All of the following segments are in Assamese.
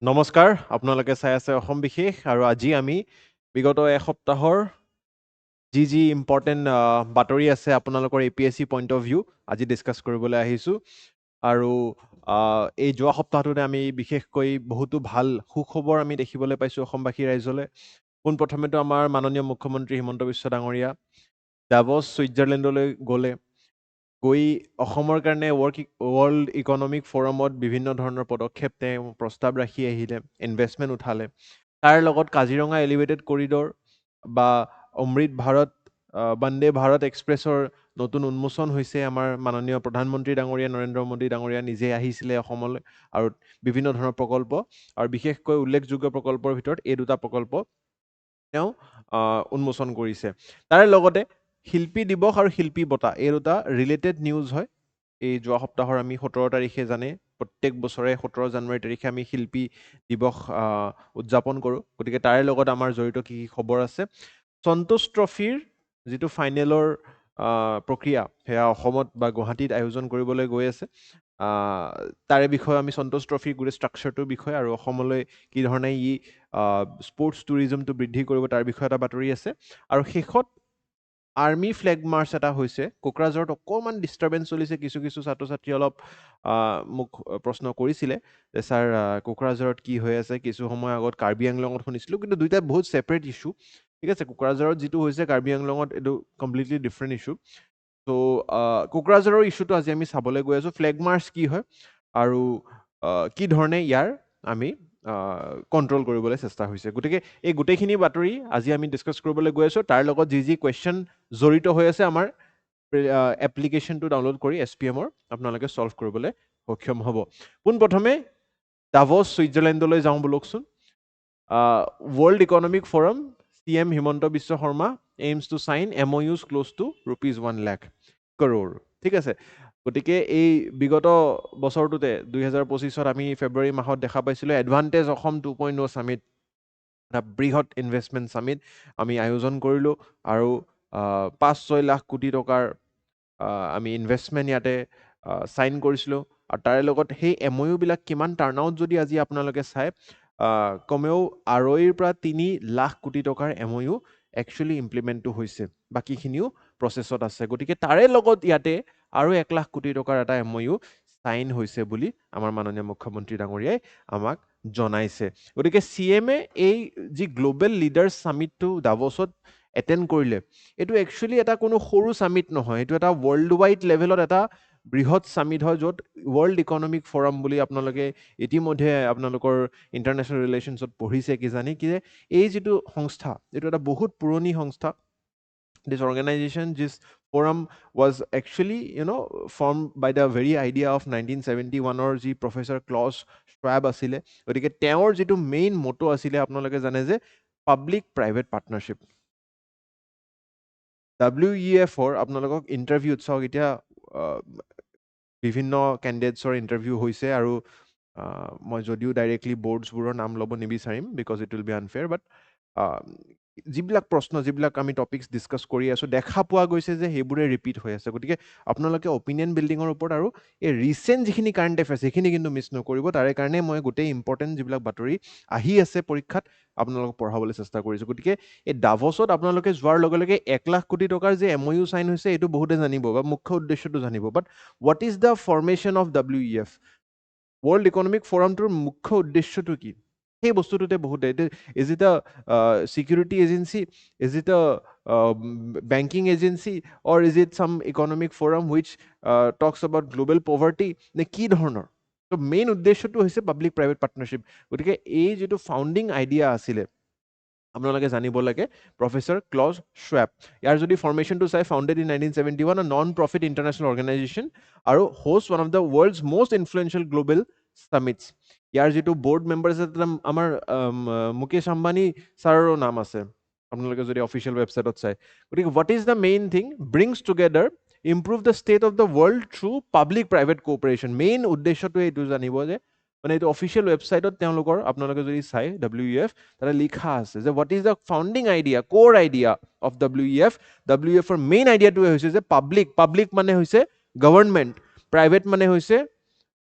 নমস্কাৰ, আপোনালোকে চাই আছে অসম বিশেষ আৰু আজি আমি বিগত এসপ্তাহৰ যি ইম্পৰ্টেণ্ট বাতৰি আছে আপোনালোকৰ APSC পইণ্ট অফ ভিউ আজি ডিছকাছ কৰিবলৈ আহিছোঁ আৰু এই যোৱা সপ্তাহটোতে আমি বিশেষকৈ বহুতো ভাল সুখবৰ আমি দেখিবলৈ পাইছোঁ অসমবাসী ৰাইজলৈ। পোনপ্ৰথমেতো আমাৰ মাননীয় মুখ্যমন্ত্ৰী হিমন্ত বিশ্ব ডাঙৰীয়া ডাভছ ছুইজাৰলেণ্ডলৈ গৈ অসমৰ কাৰণে ৱৰ্ল্ড ইকনমিক ফ'ৰামত বিভিন্ন ধৰণৰ পদক্ষেপ তেওঁ প্ৰস্তাৱ ৰাখি আহিলে, ইনভেষ্টমেণ্ট উঠালে। তাৰ লগত কাজিৰঙা এলিভেটেড কৰিডৰ বা অমৃত ভাৰত বন্দে ভাৰত এক্সপ্ৰেছৰ নতুন উন্মোচন হৈছে। আমাৰ মাননীয় প্ৰধানমন্ত্ৰী ডাঙৰীয়া নৰেন্দ্ৰ মোদী ডাঙৰীয়া নিজে আহিছিলে অসমলৈ আৰু বিভিন্ন ধৰণৰ প্ৰকল্প আৰু বিশেষকৈ উল্লেখযোগ্য প্ৰকল্পৰ ভিতৰত এই দুটা প্ৰকল্প তেওঁ উন্মোচন কৰিছে। তাৰে লগতে শিল্পী দিৱস আৰু শিল্পী বঁটা এই দুটা ৰিলেটেড নিউজ হয়। এই যোৱা সপ্তাহৰ আমি 17 তাৰিখে জানে প্ৰত্যেক বছৰে 17 জানুৱাৰী তাৰিখে আমি শিল্পী দিৱস উদযাপন কৰোঁ। গতিকে তাৰে লগত আমাৰ জড়িত কি খবৰ আছে। সন্তোষ ট্ৰফিৰ যিটো ফাইনেলৰ প্ৰক্ৰিয়া সেয়া অসমত বা গুৱাহাটীত আয়োজন কৰিবলৈ গৈ আছে। তাৰে বিষয়ে আমি সন্তোষ ট্ৰফিৰ গোটেই ষ্ট্ৰাকচাৰটোৰ বিষয়ে আৰু অসমলৈ কি ধৰণে ই স্পৰ্টছ টুৰিজমটো বৃদ্ধি কৰিব তাৰ বিষয়ে এটা বাতৰি আছে। আৰু শেষত আৰ্মি ফ্লেগ মাৰ্চ এটা হৈছে। কোকৰাঝাৰত অকণমান ডিষ্টাৰ্বেঞ্চ চলিছে, কিছু ছাত্ৰ ছাত্ৰী অলপ মোক প্ৰশ্ন কৰিছিলে যে ছাৰ কোকৰাঝাৰত কি হৈ আছে। কিছু সময় আগত কাৰ্বি আংলঙত শুনিছিলোঁ, কিন্তু দুইটা বহুত ছেপাৰেট ইছ্যু। ঠিক আছে, কোকৰাঝাৰত যিটো হৈছে কাৰ্বি আংলঙত এইটো কমপ্লিটলি ডিফাৰেণ্ট ইছ্যু। ত' কোকৰাঝাৰৰ ইছ্যুটো আজি আমি চাবলৈ গৈ আছোঁ। ফ্লেগ মাৰ্চ কি হয় আৰু কি ধৰণে ইয়াৰ আমি কণ্ট্ৰল কৰিবলৈ চেষ্টা হৈছে। গতিকে এই গোটেইখিনি বাতৰি আজি আমি ডিছকাছ কৰিবলৈ গৈ আছোঁ। তাৰ লগত যি কুৱেশ্যন জড়িত হৈ আছে আমাৰ এপ্লিকেশ্যনটো ডাউনলোড কৰি SPM-ৰ আপোনালোকে ছল্ভ কৰিবলৈ সক্ষম হ'ব। পোনপ্ৰথমে ডাভছ ছুইজাৰলেণ্ডলৈ যাওঁ বলকচোন। World economic forum CM Himanta Biswa Sarma aims to sign MOUs close to ₹1 lakh crore। ঠিক আছে, গতিকে এই বিগত বছৰটোতে 2025ত আমি ফেব্ৰুৱাৰী মাহত দেখা পাইছিলোঁ এডভান্টেজ অসম 2.0 ছামিট, এটা বৃহৎ ইনভেষ্টমেণ্ট ছামিট আমি আয়োজন কৰিলোঁ আৰু 5-6 লাখ কোটি টকাৰ আমি ইনভেষ্টমেণ্ট ইয়াতে চাইন কৰিছিলোঁ। আৰু তাৰে লগত সেই MOU বিলাক কিমান টাৰ্ণ আউট যদি আজি আপোনালোকে চায়, কমেও 2.5 পৰা 3 লাখ কোটি টকাৰ MOU একচুৱেলি ইমপ্লিমেণ্টটো হৈছে, বাকীখিনিও প্ৰচেছত আছে। গতিকে তাৰে লগত ইয়াতে আৰু 1 লাখ কোটি টকাৰ এটা MOU চাইন হৈছে বুলি আমাৰ মাননীয় মুখ্যমন্ত্ৰী ডাঙৰীয়াই আমাক জনাইছে। গতিকে CM-এ এই যি গ্ল'বেল লিডাৰ্ছ ছামিটটো ডাভছত এটেণ্ড কৰিলে, এইটো একচুৱেলি এটা কোনো সৰু ছামিট নহয়, এইটো এটা ৱৰ্ল্ড ৱাইড লেভেলত এটা বৃহৎ ছামিট হয়, য'ত ৱৰ্ল্ড ইকনমিক ফ'ৰাম বুলি আপোনালোকে ইতিমধ্যে আপোনালোকৰ ইণ্টাৰনেশ্যনেল ৰিলেশ্যনছত পঢ়িছে কিজানি, কি এই যিটো সংস্থা এইটো এটা বহুত পুৰণি সংস্থা। This organization, this forum was actually formed by the very idea of 1971-ৰ যি প্ৰফেচাৰ ক্লজ শ্বাব আছিলে। গতিকে তেওঁৰ যিটো মেইন মটো আছিলে আপোনালোকে জানে যে পাব্লিক প্ৰাইভেট পাৰ্টনাৰশ্বিপ। WEF-ৰ আপোনালোকক ইণ্টাৰভিউত চাওক, এতিয়া বিভিন্ন কেণ্ডিডেটছৰ ইণ্টাৰভিউ হৈছে আৰু মই যদিও ডাইৰেক্টলি বৰ্ডছবোৰৰ নাম ল'ব নিবিচাৰিম because it will be unfair, but যিবিলাক প্ৰশ্ন যিবিলাক আমি টপিকছ ডিছকাছ কৰি আছোঁ দেখা পোৱা গৈছে যে সেইবোৰে ৰিপিট হৈ আছে। গতিকে আপোনালোকে অপিনিয়ন বিল্ডিঙৰ ওপৰত আৰু এই ৰিচেণ্ট যিখিনি কাৰেণ্ট এফেয়াৰ্ছ সেইখিনি কিন্তু মিছ নকৰিব। তাৰে কাৰণে মই গোটেই ইম্পৰ্টেণ্ট যিবিলাক বাতৰি আহি আছে পৰীক্ষাত আপোনালোকক পঢ়াবলৈ চেষ্টা কৰিছোঁ। গতিকে এই ডাভছত আপোনালোকে যোৱাৰ লগে লগে 1 লাখ কোটি টকাৰ যে MOU চাইন হৈছে এইটো বহুতে জানিব বা মুখ্য উদ্দেশ্যটো জানিব। But what is the formation of WEF, world economic ফ'ৰামটোৰ মুখ্য উদ্দেশ্যটো কি, সেই বস্তুটোতে বহুতে is it a security agency, is it a banking agency, or is it some economic forum which talks about global poverty, নে কি ধৰণৰ? তো মেইন উদ্দেশ্যটো হৈছে পাব্লিক প্ৰাইভেট পাৰ্টনাৰশ্বিপ। গতিকে এই যিটো ফাউণ্ডিং আইডিয়া আছিলে আপোনালোকে জানিব লাগে প্ৰফেচাৰ ক্লজ শ্বাব। ইয়াৰ যদি ফৰ্মেশ্যনটো চাই, founded in 1971, non profit international organization আৰু host one of the world's most influential global summits. ইয়াৰ যিটো বৰ্ড মেম্বাৰ আছে তাতে আমাৰ মুকেশ আম্বানী ছাৰৰো নাম আছে আপোনালোকে যদি অফিচিয়েল ৱেবছাইটত চায়। গতিকে what is the main thing, brings together improve the state of the world through public private cooperation. Main উদ্দেশ্যটোৱে এইটো জানিব যে মানে এইটো অফিচিয়েল ৱেবছাইটত তেওঁলোকৰ আপোনালোকে যদি চায় WEF, তাতে লিখা আছে যে what is the founding idea, core idea of WEF। WEF-ৰ মেইন আইডিয়াটোৱে হৈছে যে পাব্লিক মানে হৈছে গভৰ্ণমেণ্ট, প্ৰাইভেট মানে হৈছে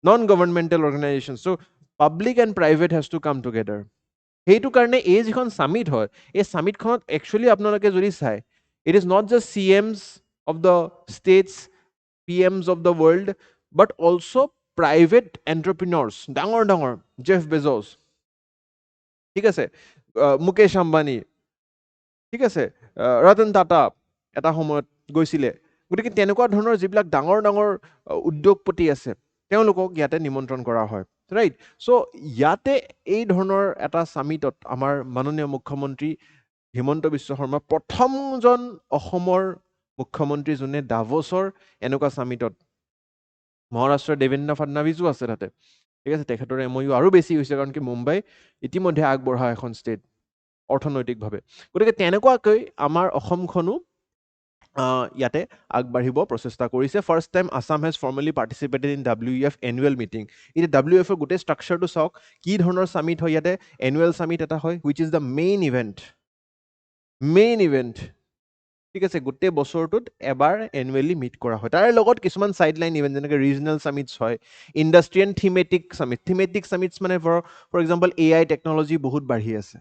non governmental organization. So' public and private has to come together সেইটো কাৰণে এই যিখন সামিট হয় এই সামিটখনত একচুৱেলি আপোনালোকে যদি চাই it is not just CMs of the states PMs of the world but also private entrepreneurs ডাঙৰ ডাঙৰ জেফ বেজোছ ঠিক আছে মুকেশ আম্বানী ঠিক আছে ৰতন টাটা এটা সময়ত গৈছিলে গতিকে তেনেকুৱা ধৰণৰ যিবিলাক ডাঙৰ ডাঙৰ উদ্যোগপতি আছে তেওঁলোকক ইয়াতে নিমন্ত্ৰণ কৰা হয় ৰাইট চ' ইয়াতে এই ধৰণৰ এটা সামিটত আমাৰ মাননীয় মুখ্যমন্ত্ৰী হিমন্ত বিশ্ব শৰ্মা প্ৰথমজন অসমৰ মুখ্যমন্ত্ৰী যোনে ডাভছৰ এনেকুৱা সামিটত মহাৰাষ্ট্ৰৰ দেৱেন্দ্ৰ ফাডনাভিছো আছে তাতে ঠিক আছে তেখেতৰ MOU আৰু বেছি হৈছে কাৰণ কি মুম্বাই ইতিমধ্যে আগবঢ়া এখন ষ্টেট অৰ্থনৈতিকভাৱে গতিকে তেনেকুৱাকৈ আমাৰ অসমখনো ইয়াতে আগবাঢ়িব প্ৰচেষ্টা কৰিছে first time Assam has formally participated in WEF annual meeting এতিয়া WEFৰ গোটেই ষ্ট্ৰাকচাৰটো চাওক কি ধৰণৰ সামিট হয় ইয়াতে এনুৱেল সামিট এটা হয় which is the main event ঠিক আছে গোটেই বছৰটোত এবাৰ এনুৱেলি মিট কৰা হয় তাৰে লগত কিছুমান সাইডলাইন ইভেণ্ট যেনেকৈ ৰিজনেল সামিটছ হয় ইণ্ডাষ্ট্ৰি এণ্ড থিমেটিক সামিটছ মানে ফৰ এক্সাম্পল AI টেকনলজি বহুত বাঢ়ি আছে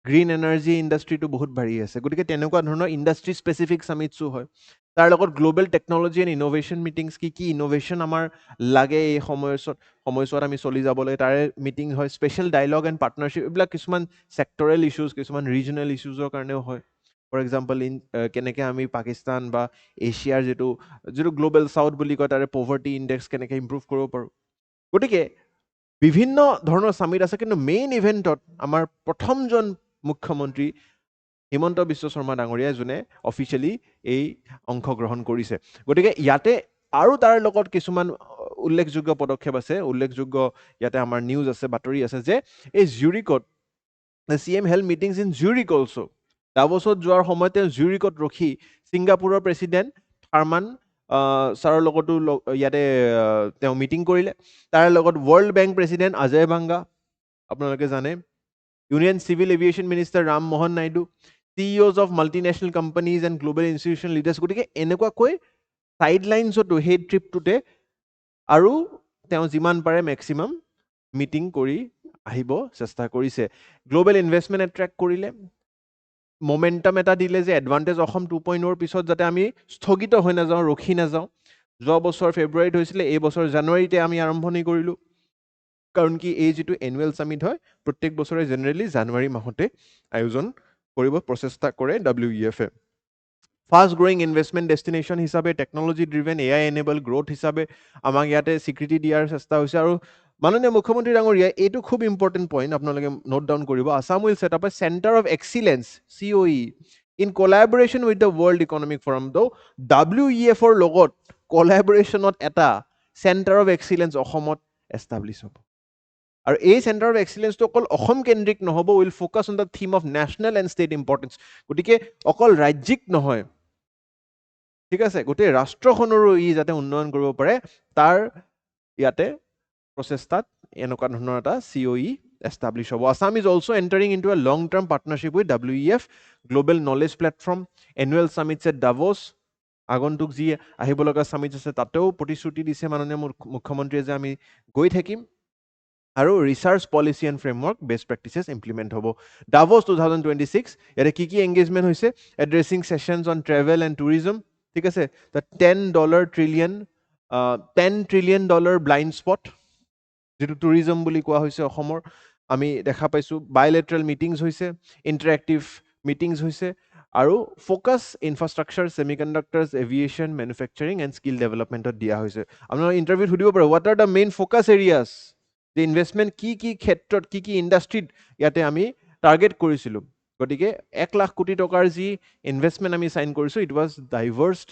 গ্ৰীণ এনাৰ্জি ইণ্ডাষ্ট্ৰিটো বহুত বাঢ়ি আছে গতিকে তেনেকুৱা ধৰণৰ ইণ্ডাষ্ট্ৰি স্পেচিফিক সামিটছো হয় তাৰ লগত global technology and innovation meetings কি ইন'ভেশ্যন আমাৰ লাগে এই সময়ছোৱাত আমি চলি যাবলৈ তাৰে মিটিং হয় স্পেচিয়েল ডায়লগ এণ্ড পাৰ্টনাৰশ্বিপ এইবিলাক কিছুমান ছেক্টৰেল ইছ্যুজ কিছুমান ৰিজনেল ইছ্যুজৰ কাৰণেও হয় ফৰ এক্সাম্পল কেনেকৈ আমি পাকিস্তান বা এছিয়াৰ যিটো গ্লোবেল চাউথ বুলি কয় তাৰে পভাৰ্টি ইণ্ডেক্স কেনেকৈ ইম্প্ৰুভ কৰিব পাৰোঁ গতিকে বিভিন্ন ধৰণৰ সামিট আছে কিন্তু মেইন ইভেণ্টত আমাৰ প্ৰথমজন মুখ্যমন্ত্ৰী হিমন্ত বিশ্ব শৰ্মা ডাঙৰীয়া যোনে অফিচিয়েলি এই অংশগ্ৰহণ কৰিছে গতিকে ইয়াতে আৰু তাৰ লগত কিছুমান উল্লেখযোগ্য পদক্ষেপ আছে উল্লেখযোগ্য ইয়াতে আমাৰ নিউজ আছে বাতৰি আছে যে এই জুৰিকত CM held meetings in Zurich also ডাভছত যোৱাৰ সময়ত তেওঁ জুৰিকত ৰখি ছিংগাপুৰৰ প্ৰেছিডেণ্ট থাৰ্মান ছাৰৰ লগতো ইয়াতে তেওঁ মিটিং কৰিলে তাৰ লগত world bank president Ajay Banga আপোনালোকে জানে union civil aviation minister Ram Mohan Naidu CEOs of multinational companies and global institution leaders গতিকে এনেকুৱাকৈ চাইডলাইনছতো সেই ট্ৰিপটোতে আৰু তেওঁ যিমান পাৰে মেক্সিমাম মিটিং কৰি আহিব চেষ্টা কৰিছে গ্লোবেল ইনভেষ্টমেণ্ট এট্ৰেক্ট কৰিলে মমেণ্টাম এটা দিলে যে এডভান্টেজ অসম 2.0 পিছত যাতে আমি স্থগিত হৈ নাযাওঁ ৰখি নাযাওঁ যোৱা বছৰ ফেব্ৰুৱাৰীত হৈছিলে এই বছৰ জানুৱাৰীতে আমি আৰম্ভণি কৰিলোঁ কাৰণ কি এই যিটো এনুৱেল সামিট হয় প্ৰত্যেক বছৰে জেনেৰেলি জানুৱাৰী মাহতে আয়োজন কৰিব প্ৰচেষ্টা কৰে WEF-এ ফাষ্ট গ্ৰয়িং ইনভেষ্টমেণ্ট ডেষ্টিনেশ্যন হিচাপে technology driven AI enable growth হিচাপে আমাক ইয়াতে স্বীকৃতি দিয়াৰ চেষ্টা হৈছে আৰু মাননীয় মুখ্যমন্ত্ৰী ডাঙৰীয়া এইটো খুব ইম্পৰ্টেণ্ট পইণ্ট আপোনালোকে নোট ডাউন কৰিব Assam will set up a centre of excellence COE in collaboration with the world economic forum ত' WEF-ৰ লগত কোলাবৰেশ্যনত এটা চেণ্টাৰ অফ এক্সিলেঞ্চ অসমত এষ্টাব্লিছ হ'ব আৰু এই চেণ্টাৰ অফ এক্সিলেঞ্চটো অকল অসম কেন্দ্ৰিক নহ'ব will focus on the theme of national and state importance গতিকে অকল ৰাজ্যিক নহয় ঠিক আছে গোটেই ৰাষ্ট্ৰখনৰো যাতে উন্নয়ন কৰিব পাৰে তাৰ ইয়াতে প্ৰচেষ্টাত এনেকুৱা ধৰণৰ এটা COE এষ্টাব্লিছ হ'ব Assam is also' entering into a long term partnership with WEF global knowledge platform annual summits at Davos আগন্তুক যি আহিব লগা সামিটছ আছে তাতেও প্ৰতিশ্ৰুতি দিছে মাননীয় মুখ্যমন্ত্ৰীয়ে যে আমি গৈ থাকিম আৰু research policy and framework best practices implement হ'ব ডাভছ 2026 ইয়াতে কি এংগেজমেণ্ট হৈছে addressing sessions on travel and tourism ঠিক আছে দ্য $10 ট্ৰিলিয়ন ব্লাইণ্ড স্পট যিটো টুৰিজম বুলি কোৱা হৈছে অসমৰ আমি দেখা পাইছোঁ বাইলেটাৰেল মিটিংছ হৈছে ইণ্টাৰেক্টিভ মিটিংছ হৈছে আৰু focus infrastructure semiconductors aviation manufacturing and skill ডেভেলপমেণ্টত দিয়া হৈছে আপোনালোকে ইণ্টাৰভিউত সুধিব পাৰে what are the main focus areas যে ইনভেষ্টমেণ্ট কি ক্ষেত্ৰত কি ইণ্ডাষ্ট্ৰীত ইয়াতে আমি টাৰ্গেট কৰিছিলোঁ গতিকে 1 লাখ কোটি টকাৰ যি ইনভেষ্টমেণ্ট আমি চাইন কৰিছোঁ it was diversed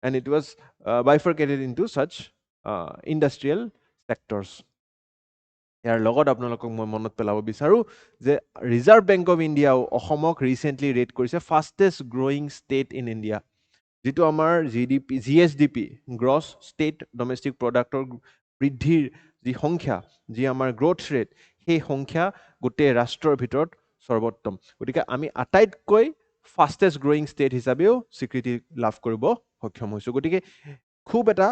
and it was bifurcated into such industrial sectors ইয়াৰ লগত আপোনালোকক মই মনত পেলাব বিচাৰোঁ যে ৰিজাৰ্ভ বেংক অফ ইণ্ডিয়াও অসমক ৰিচেণ্টলি ৰেট কৰিছে fastest growing state in India যিটো আমাৰ GSDP গ্ৰছ ষ্টেট ডমেষ্টিক প্ৰডাক্টৰ বৃদ্ধিৰ যি সংখ্যা যি আমাৰ গ্ৰথ ৰেট সেই সংখ্যা গোটেই ৰাষ্ট্ৰৰ ভিতৰত সৰ্বোত্তম গতিকে আমি আটাইতকৈ ফাষ্টেষ্ট গ্ৰয়িং ষ্টেট হিচাপেও স্বীকৃতি লাভ কৰিব সক্ষম হৈছোঁ গতিকে খুব এটা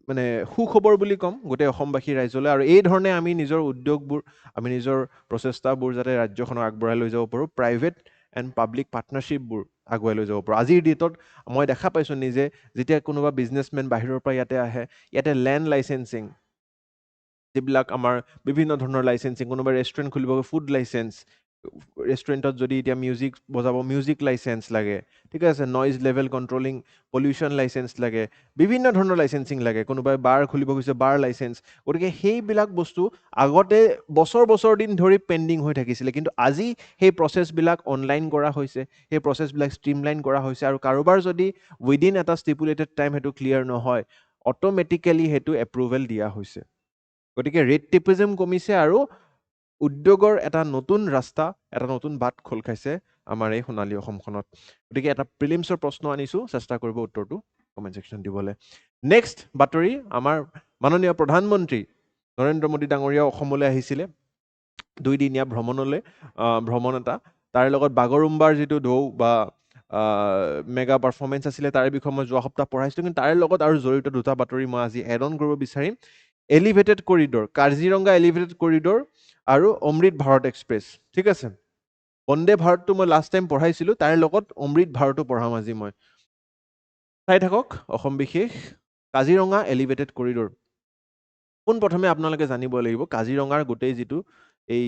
মানে সুখবৰ বুলি ক'ম গোটেই অসমবাসী ৰাইজলৈ আৰু এই ধৰণে আমি নিজৰ উদ্যোগবোৰ আমি নিজৰ প্ৰচেষ্টাবোৰ যাতে ৰাজ্যখনক আগবঢ়াই লৈ যাব পাৰোঁ প্ৰাইভেট এণ্ড পাব্লিক পাৰ্টনাৰশ্বিপবোৰ আগুৱাই লৈ যাব পাৰোঁ আজিৰ ডেটত মই দেখা পাইছোঁ নিজে যেতিয়া কোনোবা বিজনেছমেন বাহিৰৰ পৰা ইয়াতে আহে ইয়াতে লেণ্ড লাইচেঞ্চিং যিবিলাক আমাৰ বিভিন্ন ধৰণৰ লাইচেঞ্চিং কোনোবা ৰেষ্টুৰেণ্ট খুলিব ফুড লাইচেঞ্চ ৰেষ্টুৰেণ্টত যদি এতিয়া মিউজিক বজাব মিউজিক লাইচেঞ্চ লাগে ঠিক আছে noise level controlling pollution licence লাগে বিভিন্ন ধৰণৰ লাইচেঞ্চিং লাগে কোনোবাই বাৰ খুলিব গৈছে বাৰ লাইচেঞ্চ গতিকে সেইবিলাক বস্তু আগতে বছৰ দিন ধৰি পেণ্ডিং হৈ থাকিছিলে কিন্তু আজি সেই প্ৰচেছবিলাক অনলাইন কৰা হৈছে সেই প্ৰচেছবিলাক ষ্ট্ৰীমলাইন কৰা হৈছে আৰু কাৰোবাৰ যদি উইদিন এটা ষ্টিপুলেটেড টাইম সেইটো ক্লিয়াৰ নহয় অট'মেটিকেলি সেইটো এপ্ৰুভেল দিয়া হৈছে গতিকে ৰেট টেপিজম কমিছে আৰু উদ্যোগৰ এটা নতুন ৰাস্তা এটা নতুন বাট খোল খাইছে আমাৰ এই সোণালী অসমখনত গতিকে এটা প্ৰিলিমছৰ প্ৰশ্ন আনিছোঁ চেষ্টা কৰিব উত্তৰটো কমেণ্ট ছেকশ্যন দিবলৈ নেক্সট বাতৰি আমাৰ মাননীয় প্ৰধানমন্ত্ৰী নৰেন্দ্ৰ মোদী ডাঙৰীয়া অসমলৈ আহিছিলে 2 দিনীয়া ভ্ৰমণ এটা তাৰ লগত বাগৰুম্বাৰ যিটো ঢৌ বা মেগা পাৰফৰ্মেঞ্চ আছিলে তাৰে বিষয়ে মই যোৱা সপ্তাহ পঢ়াইছিলোঁ কিন্তু তাৰে লগত আৰু জড়িত দুটা বাতৰি মই আজি এড অন কৰিব বিচাৰিম elevated corridor Kaziranga elevated corridor আৰু অমৃত ভাৰত এক্সপ্ৰেছ ঠিক আছে বন্দে ভাৰতটো মই লাষ্ট টাইম পঢ়াইছিলোঁ তাৰে লগত অমৃত ভাৰতো পঢ়াম আজি মই চাই থাকক অসম বিশেষ কাজিৰঙা এলিভেটেড কৰিডৰ পোনপ্ৰথমে আপোনালোকে জানিব লাগিব কাজিৰঙাৰ গোটেই যিটো এই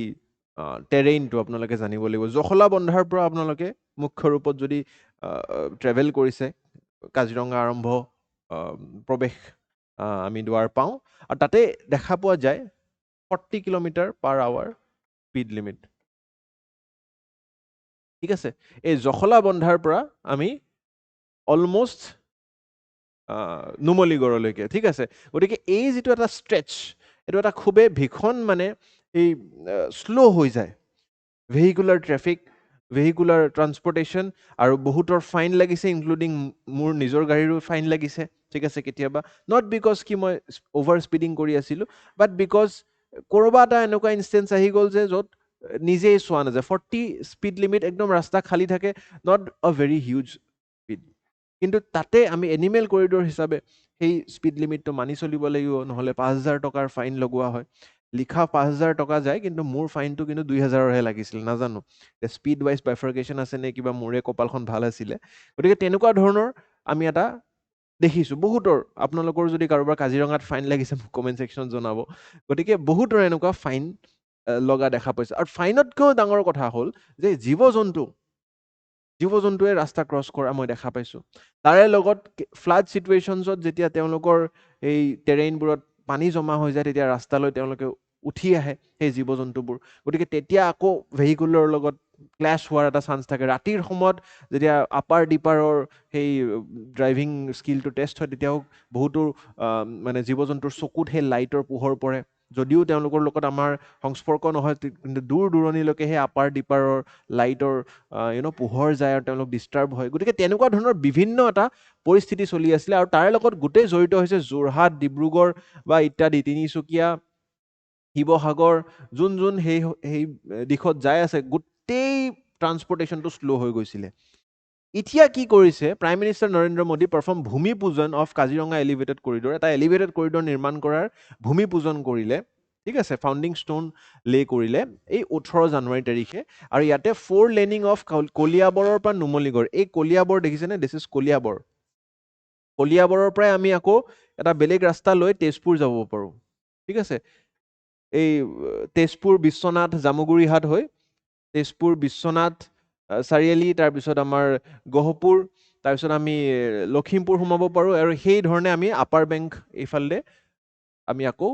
টেৰেইনটো আপোনালোকে জানিব লাগিব জখলা বন্ধাৰ পৰা আপোনালোকে মুখ্য ৰূপত যদি ট্ৰেভেল কৰিছে কাজিৰঙা আৰম্ভ প্ৰৱেশ আমি দুৱাৰ পাওঁ আৰু তাতে দেখা পোৱা যায় 40 kilometre per hour speed limit ঠিক আছে এই জখলা বন্ধাৰ পৰা আমি অলমষ্ট নুমলীগড়লৈকে ঠিক আছে গতিকে এই যিটো এটা ষ্ট্ৰেচ এইটো এটা খুবেই ভীষণ মানে এই শ্ল' হৈ যায় ভেহিকুলাৰ ট্ৰেফিক ভেহিকুলাৰ ট্ৰান্সপৰ্টেশ্যন আৰু বহুতৰ ফাইন লাগিছে ইনক্লুডিং মোৰ নিজৰ গাড়ীৰো ফাইন লাগিছে ঠিক আছে কেতিয়াবা নট বিকজ কি মই অভাৰ স্পীডিং কৰি আছিলোঁ বাট বিকজ ক'ৰবাত এটা এনেকুৱা ইনষ্টেঞ্চ আহি গ'ল যে য'ত নিজেই চোৱা নাযায় 40 স্পীড লিমিট একদম ৰাস্তা খালী থাকে not a very huge speed কিন্তু তাতে আমি এনিমেল কৰিডৰ হিচাপে সেই স্পীড লিমিটটো মানি চলিব লাগিব নহ'লে 5,000 টকাৰ ফাইন লগোৱা হয় লিখা 5,000 টকা যায় কিন্তু মোৰ ফাইনটো কিন্তু 2,000ৰহে লাগিছিল নাজানো স্পীড ৱাইজ বাইফাৰ্কেশ্যন আছে নে কিবা মোৰে কপালখন ভাল আছিলে গতিকে তেনেকুৱা ধৰণৰ আমি এটা দেখিছোঁ বহুতৰ আপোনালোকৰ যদি কাৰোবাৰ কাজিৰঙাত ফাইন লাগিছে মোক কমেণ্ট ছেকশ্যনত জনাব গতিকে বহুতৰ এনেকুৱা ফাইন লগা দেখা পাইছে আৰু ফাইনতকৈও ডাঙৰ কথা হ'ল যে জীৱ জন্তুৱে ৰাস্তা ক্ৰছ কৰা মই দেখা পাইছোঁ তাৰে লগত ফ্লাড ছিটুৱেশ্যনছত যেতিয়া তেওঁলোকৰ এই টেৰেইনবোৰত পানী জমা হৈ যায় তেতিয়া ৰাস্তালৈ তেওঁলোকে উঠি আহে সেই জীৱ জন্তুবোৰ গতিকে তেতিয়া আকৌ ভেহিকুলৰ লগত ক্লেছ হোৱাৰ এটা চান্স থাকে ৰাতিৰ সময়ত যেতিয়া আপাৰ ডিপাৰৰ সেই ড্ৰাইভিং স্কিলটো টেষ্ট হয় তেতিয়াও বহুতো মানে জীৱ জন্তুৰ চকুত সেই লাইটৰ পোহৰ পৰে যদিও তেওঁলোকৰ লগত আমাৰ সংস্পৰ্শ নহয় কিন্তু দূৰ দূৰণিলৈকে সেই আপাৰ ডিপাৰৰ লাইটৰ পোহৰ যায় আৰু তেওঁলোক ডিষ্টাৰ্ব হয় গতিকে তেনেকুৱা ধৰণৰ বিভিন্ন এটা পৰিস্থিতি চলি আছিলে আৰু তাৰে লগত গোটেই জড়িত হৈছে যোৰহাট ডিব্ৰুগড় বা ইত্যাদি তিনিচুকীয়া শিৱসাগৰ যোন সেই দিশত যাই আছে গোটেই ট্ৰান্সপৰ্টেশ্যনটো শ্ল' হৈ গৈছিলে এতিয়া কি কৰিছে প্ৰাইম মিনিষ্টাৰ নৰেন্দ্ৰ মোদী প্ৰথম ভূমি পূজন অফ কাজিৰঙা এলিভেটেড কৰিডৰ এটা এলিভেটেড কৰিডৰ নিৰ্মাণ কৰাৰ ভূমি পূজন কৰিলে ঠিক আছে ফাউণ্ডিং ষ্টোন লে কৰিলে এই 18 জানুৱাৰী তাৰিখে আৰু ইয়াতে 4 লেনিং অফ কলিয়াবৰৰ পৰা নুমলীগড় এই কলিয়াবৰ দেখিছেনে দিছ ইজ কলিয়াবৰৰ পৰাই আমি আকৌ এটা বেলেগ ৰাস্তা লৈ তেজপুৰ যাব পাৰোঁ ঠিক আছে এই তেজপুৰ বিশ্বনাথ জামুগুৰিহাট হৈ তেজপুৰ বিশ্বনাথ চাৰিআলি তাৰপিছত আমাৰ গহপুৰ তাৰপিছত আমি লখিমপুৰ সোমাব পাৰোঁ আৰু সেই ধৰণে আমি আপাৰ বেংক এইফালে আমি আকৌ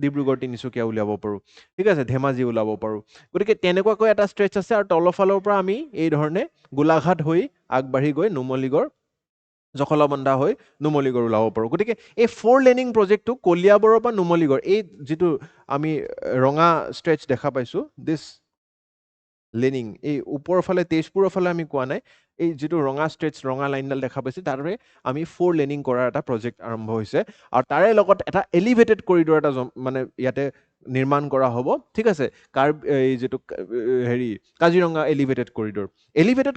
ডিব্ৰুগড় তিনিচুকীয়া উলিয়াব পাৰোঁ ঠিক আছে ধেমাজি ওলাব পাৰোঁ গতিকে তেনেকুৱাকৈ এটা ষ্ট্ৰেচ আছে আৰু তলফালৰ পৰা আমি এই ধৰণে গোলাঘাট হৈ আগবাঢ়ি গৈ নুমলীগড় জখলাবন্ধা হৈ নুমলীগড় ওলাব পাৰোঁ গতিকে এই 4 লেনিং প্ৰজেক্টটো কলিয়াবৰৰ পৰা নুমলীগড় এই যিটো আমি ৰঙা ষ্ট্ৰেচ দেখা পাইছোঁ দিছ লেনিং এই ওপৰৰ ফালে তেজপুৰৰ ফালে আমি কোৱা নাই এই যেটো ৰঙা ষ্ট্ৰেটছ ৰঙা লাইনডাল দেখা পাইছে তাৰে আমি 4 লেনিং কৰাৰ এটা প্ৰজেক্ট আৰম্ভ হৈছে আৰু তাৰে লগত এটা এলিভেটেড কৰিডৰ এটা মানে ইয়াতে নিৰ্মাণ কৰা হ'ব ঠিক আছে এই যেটো হেৰি কাজিৰঙা এলিভেটেড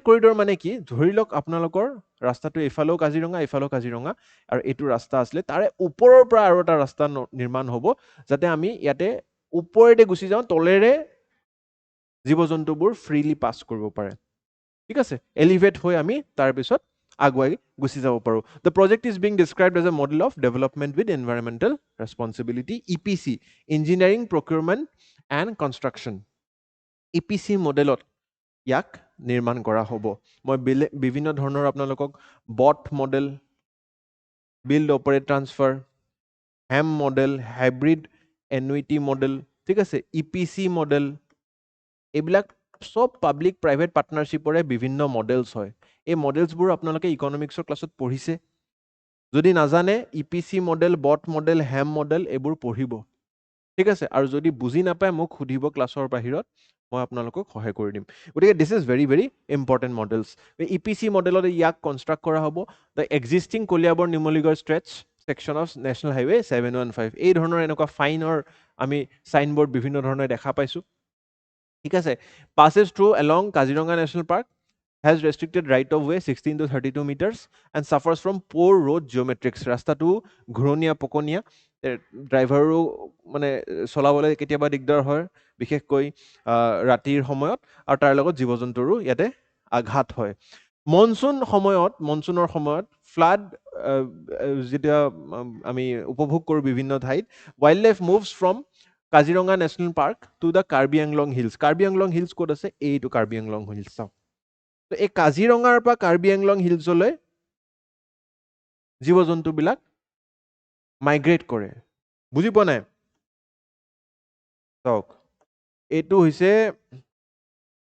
কৰিডৰ মানে কি ধৰি লওক আপোনালোকৰ ৰাস্তাটো এফালেও কাজিৰঙা আৰু এইটো ৰাস্তা আছিলে তাৰে ওপৰৰ পৰা আৰু এটা ৰাস্তা নিৰ্মাণ হ'ব যাতে আমি ইয়াতে ওপৰেৰে গুচি যাওঁ তলেৰে জীৱ-জন্তুবোৰ ফ্ৰীলি পাছ কৰিব পাৰে ঠিক আছে এলিভেট হৈ আমি তাৰ পিছত আগুৱাই গুচি যাব পাৰো the project is being described as a model of development with environmental responsibility EPC engineering procurement and construction EPC মডেলত ইয়াক নিৰ্মাণ কৰা হ'ব মই বিভিন্ন ধৰণৰ আপোনালোকক বট model build operate transfer Hem model hybrid annuity model ঠিক আছে ইপিসি মডেল এইবিলাক সব পাব্লিক প্ৰাইভেট পাৰ্টনাৰশ্বিপৰে বিভিন্ন মডেলছ হয় এই মডেলছবোৰ আপোনালোকে ইকনমিক্সৰ ক্লাছত পঢ়িছে যদি নাজানে ইপিসি মডেল বট মডেল হেম মডেল এইবোৰ পঢ়িব ঠিক আছে আৰু যদি বুজি নাপায় মোক সুধিব ক্লাছৰ বাহিৰত মই আপোনালোকক সহায় কৰি দিম গতিকে this is very very important models EPC মডেলত ইয়াক কনষ্ট্ৰাক্ট কৰা হ'ব the existing Kaliabor Numaligarh stretch section of national highway 715 এই ধৰণৰ এনেকুৱা ফাইনৰ আমি সাইনবোৰ্ড বিভিন্ন ধৰণে দেখা পাইছো ঠিক আছে passes through along Kaziranga National Park has restricted right of way 16 to 32 meters and suffers from poor road geometrics ৰাস্তাটো ঘুৰণীয়া পকনীয়া ড্ৰাইভাৰো মানে চলাবলৈ কেতিয়াবা দিগদাৰ হয় বিশেষকৈ ৰাতিৰ সময়ত আৰু তাৰ লগত জীৱ-জন্তুৰো ইয়াতে আঘাত হয় মনসুনৰ সময়ত ফ্লাড যেতিয়া আমি উপভোগ কৰো বিভিন্ন ঠাইত wild life moves from Kaziranga National Park to the Karbi Anglong Hills. Karbi Anglong Hills ক'ত আছে এইটো Karbi Anglong Hills চাও তো এই কাজিৰঙাৰ পৰা Karbi Anglong Hillsলৈ জীৱ-জন্তু বিলাক মাইগ্ৰেট কৰে বুজি পোৱা নাই চাওক এইটো হৈছে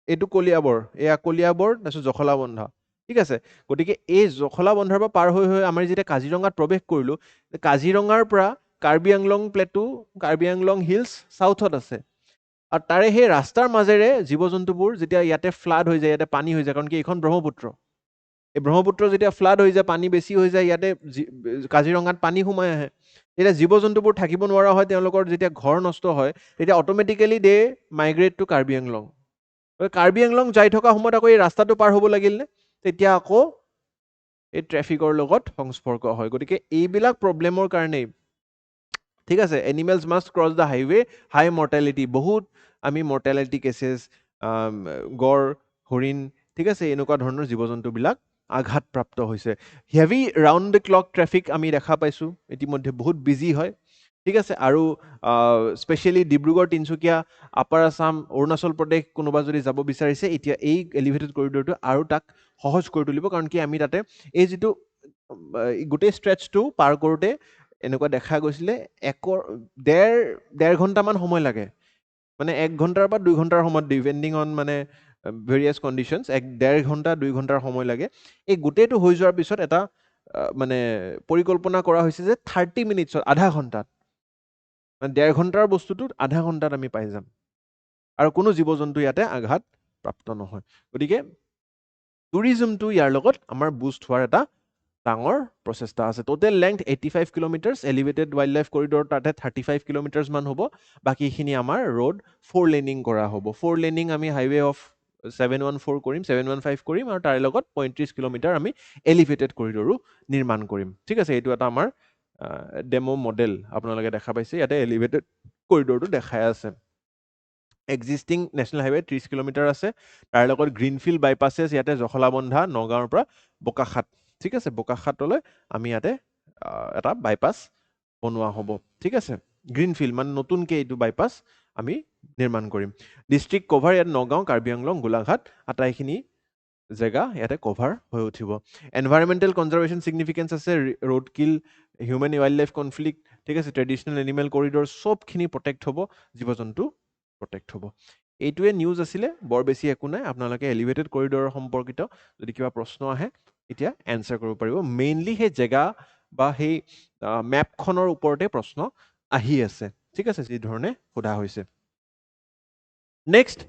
এইটো কলিয়াবৰ তাৰপিছত জখলাবন্ধা ঠিক আছে গতিকে এই জখলাবন্ধাৰ পৰা পাৰ হৈ আমাৰ যেতিয়া কাজিৰঙাত প্ৰৱেশ কৰিলো কাজিৰঙাৰ পৰা কাৰ্বি আংলং প্লেটু কাৰ্বি আংলং হিলছ সাউথত আছে আৰু তাৰে সেই ৰাস্তাৰ মাজেৰে জীৱ-জন্তুবোৰ যেতিয়া ইয়াতে ফ্লাড হৈ যায় ইয়াতে পানী হৈ যায় কাৰণ কি এখন ব্ৰহ্মপুত্ৰ এই ব্ৰহ্মপুত্ৰ যেতিয়া ফ্লাড হৈ যায় পানী বেছি হৈ যায় ইয়াতে কাজিৰঙাত পানী সোমাই আহে তেতিয়া জীৱ-জন্তুবোৰ থাকিব নোৱাৰা হয় তেওঁলোকৰ যেতিয়া ঘৰ নষ্ট হয় তেতিয়া অটোমেটিক্যালি দে মাইগ্ৰেট টু কাৰ্বি আংলং কাৰ্বি আংলং যাই থকা সময়ত আকৌ এই ৰাস্তাটো পাৰ হ'ব লাগিল নে তেতিয়া আকৌ এই ট্ৰেফিকৰ লগত সংস্পৰ্শ হয় গতিকে এইবিলাক প্ৰবলেমৰ কাৰণে ঠিক আছে animals must cross the highway high mortality বহুত আমি মৰ্টেলিটি কেसेस গড় হৰিণ ঠিক আছে এনেকুৱা ধৰণৰ জীৱ-জন্তুবিলাক আঘাতপ্ৰাপ্ত হৈছে heavy round the clock traffic আমি দেখা পাইছো ইতিমধ্যে বহুত বিজি হয় ঠিক আছে আৰু স্পেশালি ডিব্ৰুগড় তিনচুকীয়া আপাৰ আসাম অৰুণাচল প্ৰদেশ কোনোবা যদি যাব বিচাৰিছে এতিয়া এই এলিভেটেড কৰিডৰটো আৰু তাক সহজ কৰি তুলিব কাৰণ কি আমি তাতে এই যেটো গোটেই ষ্ট্ৰেচটো পাৰ কৰোতে এনেকুৱা দেখা গৈছিলে ডেৰ ঘণ্টামান সময় লাগে মানে 1 ঘণ্টাৰ পৰা 2 ঘণ্টাৰ সময় ডিপেন্ডিং অন মানে ভেৰিয়াছ কণ্ডিশ্যনছ 1.5 ঘণ্টা 2 ঘণ্টাৰ সময় লাগে এই গোটেইটো হৈ যোৱাৰ পিছত এটা মানে পৰিকল্পনা কৰা হৈছে যে 30 মিনিটছত আধা ঘণ্টাত মানে 1.5 ঘণ্টাৰ বস্তুটো আধা ঘণ্টাত আমি পাই যাম আৰু কোনো জীৱ-জন্তু ইয়াতে আঘাত প্ৰাপ্ত নহয় গতিকে টুৰিজমটো ইয়াৰ লগত আমাৰ বুষ্ট হোৱাৰ এটা ডাঙৰ প্ৰচেষ্টা আছে total length 85 kilometres elevated wild life corridor তাতে 35 কিলোমিটাৰছ মান হ'ব বাকিখিনি আমাৰ ৰোড 4 লেনিং কৰা হ'ব 4 লেনিং আমি হাইৱে অফ 714 কৰিম 715 কৰিম আৰু তাৰ লগত 35 কিলোমিটাৰ আমি এলিভেটেড কৰিডৰো নিৰ্মাণ কৰিম ঠিক আছে এইটো এটা আমাৰ ডেমো মডেল আপোনালোকে দেখা পাইছে ইয়াতে এলিভেটেড কৰিডৰটো দেখাই আছে এক্সিষ্টিং নেশ্যনেল হাইৱে 30 কিলোমিটাৰ আছে তাৰ লগত গ্ৰীনফিল্ড বাইপাছেছ ইয়াতে জখলাবন্ধা নগাঁৱৰ পৰা বোকাখাত ঠিক আছে বোকাখাতলৈ আমি ইয়াতে এটা বাইপাছ বনোৱা হ'ব ঠিক আছে গ্ৰীনফিল্ড মানে নতুনকৈ এইটো বাইপাছ আমি নিৰ্মাণ কৰিম ডিষ্ট্ৰিক্ট কভাৰ ইয়াত নগাঁও কাৰ্বি আংলং গোলাঘাট আটাইখিনি জেগা ইয়াতে কভাৰ হৈ উঠিব এনভাইৰনমেণ্টেল কনজাৰভেশ্যন ছিগনিফিকেন্স আছে ৰোড কিল হিউমেন ৱাইল্ড লাইফ কনফ্লিক্ট ঠিক আছে ট্ৰেডিশ্যনেল এনিমেল কৰিডৰ সবখিনি প্ৰটেক্ট হ'ব জীৱ-জন্তু প্ৰটেক্ট হ'ব এইটোৱে নিউজ আছিলে বৰ বেছি একো নাই আপোনালোকে এলিভেটেড কৰিডৰৰ সম্পৰ্কিত যদি কিবা প্ৰশ্ন আহে এতিয়া এনসাৰ কৰিব পাৰিব মেইনলি সেই জেগা বা সেই মেপখনৰ ওপৰতে প্ৰশ্ন আহি আছে ঠিক আছে যি ধৰণে সোধা হৈছে নেক্সট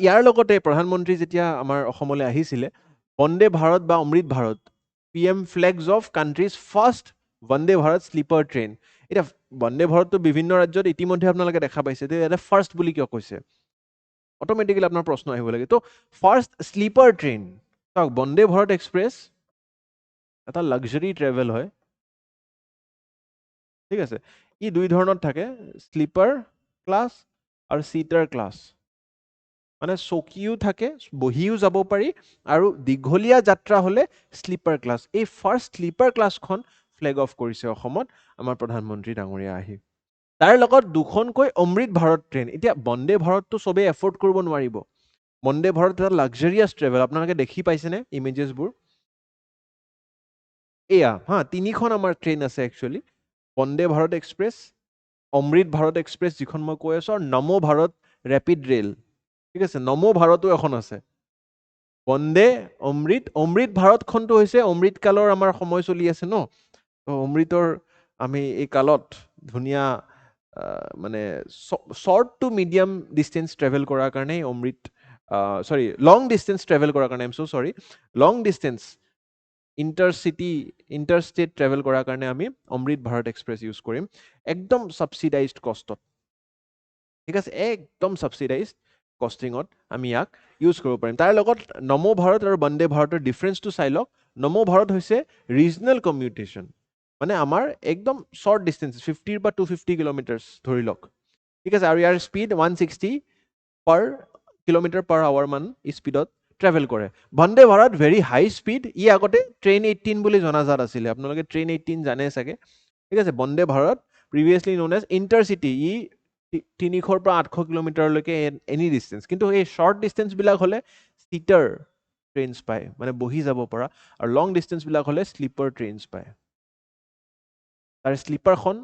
ইয়াৰ লগতে প্ৰধানমন্ত্ৰী যেতিয়া আমাৰ অসমলৈ আহিছিলে বন্দে ভাৰত বা Amrit Bharat PM flags of countries first Vande Bharat sleeper train এটা বন্দে ভাৰতটো বিভিন্ন ৰাজ্যত ইতিমধ্যে আপোনালোকে দেখা পাইছে যে এটা ফাৰ্ষ্ট বুলি কিয় কৈছে অটোমেটিক্যালি আপোনাৰ প্ৰশ্ন আহিব লাগে তো ফাৰ্ষ্ট স্লিপাৰ ট্ৰেইন চাওক বন্দে ভাৰত এক্সপ্ৰেছ এটা লাক্সাৰি ট্ৰেভেল হয় ঠিক আছে ই দুই ধৰণত থাকে স্লিপাৰ ক্লাছ আৰু সিটাৰ ক্লাছ মানে চকীও থাকে বহিও যাব পাৰি আৰু দীঘলীয়া যাত্ৰা হলে স্লিপাৰ ক্লাছ এই ফাৰ্ষ্ট স্লিপাৰ ক্লাছখন ফ্লেগ অফ কৰিছে অসমত আমাৰ প্ৰধানমন্ত্ৰী ডাঙৰীয়া আহি তাৰ লগত দুখনকৈ অমৃত ভাৰত ট্ৰেইন এতিয়া বন্দে ভাৰতটো সবে এফৰ্ড কৰিব নোৱাৰিব বন্দে ভাৰত এটা লাক্সাৰিয়াছ ট্ৰেভেল আপোনালোকে দেখি পাইছেনে ইমেজেছবোৰ এয়া হা তিনিখন আমাৰ ট্ৰেইন আছে একচুৱেলি বন্দে ভাৰত এক্সপ্ৰেছ অমৃত ভাৰত এক্সপ্ৰেছ যিখন মই কৈ আছো আৰু নমো ভাৰত ৰেপিড ৰেল ঠিক আছে নমো ভাৰতো এখন আছে বন্দে অমৃত ভাৰতখনটো হৈছে অমৃত কালৰ আমাৰ সময় চলি আছে ন অমৃতৰ আমি এই কালত ধুনীয়া মানে short to medium distance travel কৰাৰ কাৰণে অমৃত সৰি লং ডিষ্টেঞ্চ ট্ৰেভেল কৰাৰ কাৰণে সৰি লং ডিষ্টেঞ্চ ইণ্টাৰষ্টেট ট্ৰেভেল কৰাৰ কাৰণে আমি অমৃত ভাৰত এক্সপ্ৰেছ ইউজ কৰিম একদম ছাবচিডাইজড কষ্টত ঠিক আছে একদম ছাবচিডাইজড কষ্টিঙত আমি ইয়াক ইউজ কৰিব পাৰিম তাৰ লগত নমো ভাৰত আৰু বন্দে ভাৰতৰ ডিফাৰেঞ্চটো চাই লওক নমো ভাৰত হৈছে ৰিজনেল কমিউটেশ্যন মানে আমাৰ একদম শ্বৰ্ট ডিষ্টেঞ্চ 50 বা 250 কিলোমিটাৰ্ছ ধৰি লওক ঠিক আছে আৰু ইয়াৰ স্পীড 160 পাৰ কিলোমিটাৰ পাৰ আৱাৰ মান স্পীডত ট্ৰেভেল কৰে বন্দে ভাৰত ভেৰি হাই স্পীড ই আগতে ট্ৰেইন 18 বুলি জনাজাত আছিলে আপোনালোকে ট্ৰেইন 18 জানে চাগে ঠিক আছে Vande Bharat previously non AC intercity ই 300 পৰা 800 কিলোমিটাৰলৈকে এনি ডিষ্টেঞ্চ কিন্তু এই শ্বৰ্ট ডিষ্টেঞ্চবিলাক হ'লে সিটাৰ ট্ৰেইনছ পায় মানে বহি যাব পৰা আৰু লং ডিষ্টেঞ্চবিলাক হ'লে স্লিপাৰ ট্ৰেইনছ পায় তাৰ স্লিপাৰখন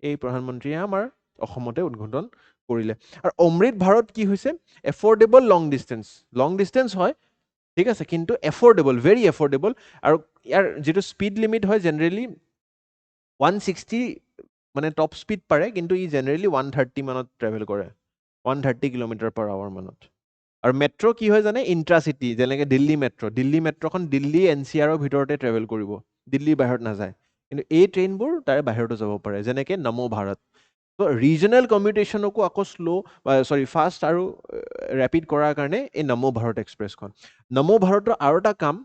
এই প্ৰধানমন্ত্ৰীয়ে আমাৰ অসমতে উদ্বোধন কৰিলে আৰু অমৃত ভাৰত কি হৈছে এফৰ্ডেবল লং ডিষ্টেঞ্চ হয় ঠিক আছে কিন্তু এফৰ্ডেবল ভেৰি এফৰ্ডেবল আৰু ইয়াৰ যিটো স্পীড লিমিট হয় জেনেৰেলি 160 মানে টপ স্পীড পাৰে কিন্তু ই জেনেৰেলি 130 মানত ট্ৰেভেল কৰে 130 কিলোমিটাৰ পাৰ আৱাৰ মানত আৰু মেট্ৰ' কি হয় জানে ইণ্ট্ৰাচিটি যেনেকৈ দিল্লী মেট্ৰ'খন দিল্লী NCRৰ ভিতৰতে ট্ৰেভেল কৰিব দিল্লীৰ বাহিৰত নাযায় কিন্তু এই ট্ৰেইনবোৰ তাৰে বাহিৰতো যাব পাৰে যেনেকৈ নমো ভাৰত ত' ৰিজনেল কমিউটেশ্যনকো আকৌ ফাষ্ট আৰু ৰেপিড কৰাৰ কাৰণে এই নমো ভাৰত এক্সপ্ৰেছখন নমো ভাৰতৰ আৰু এটা কাম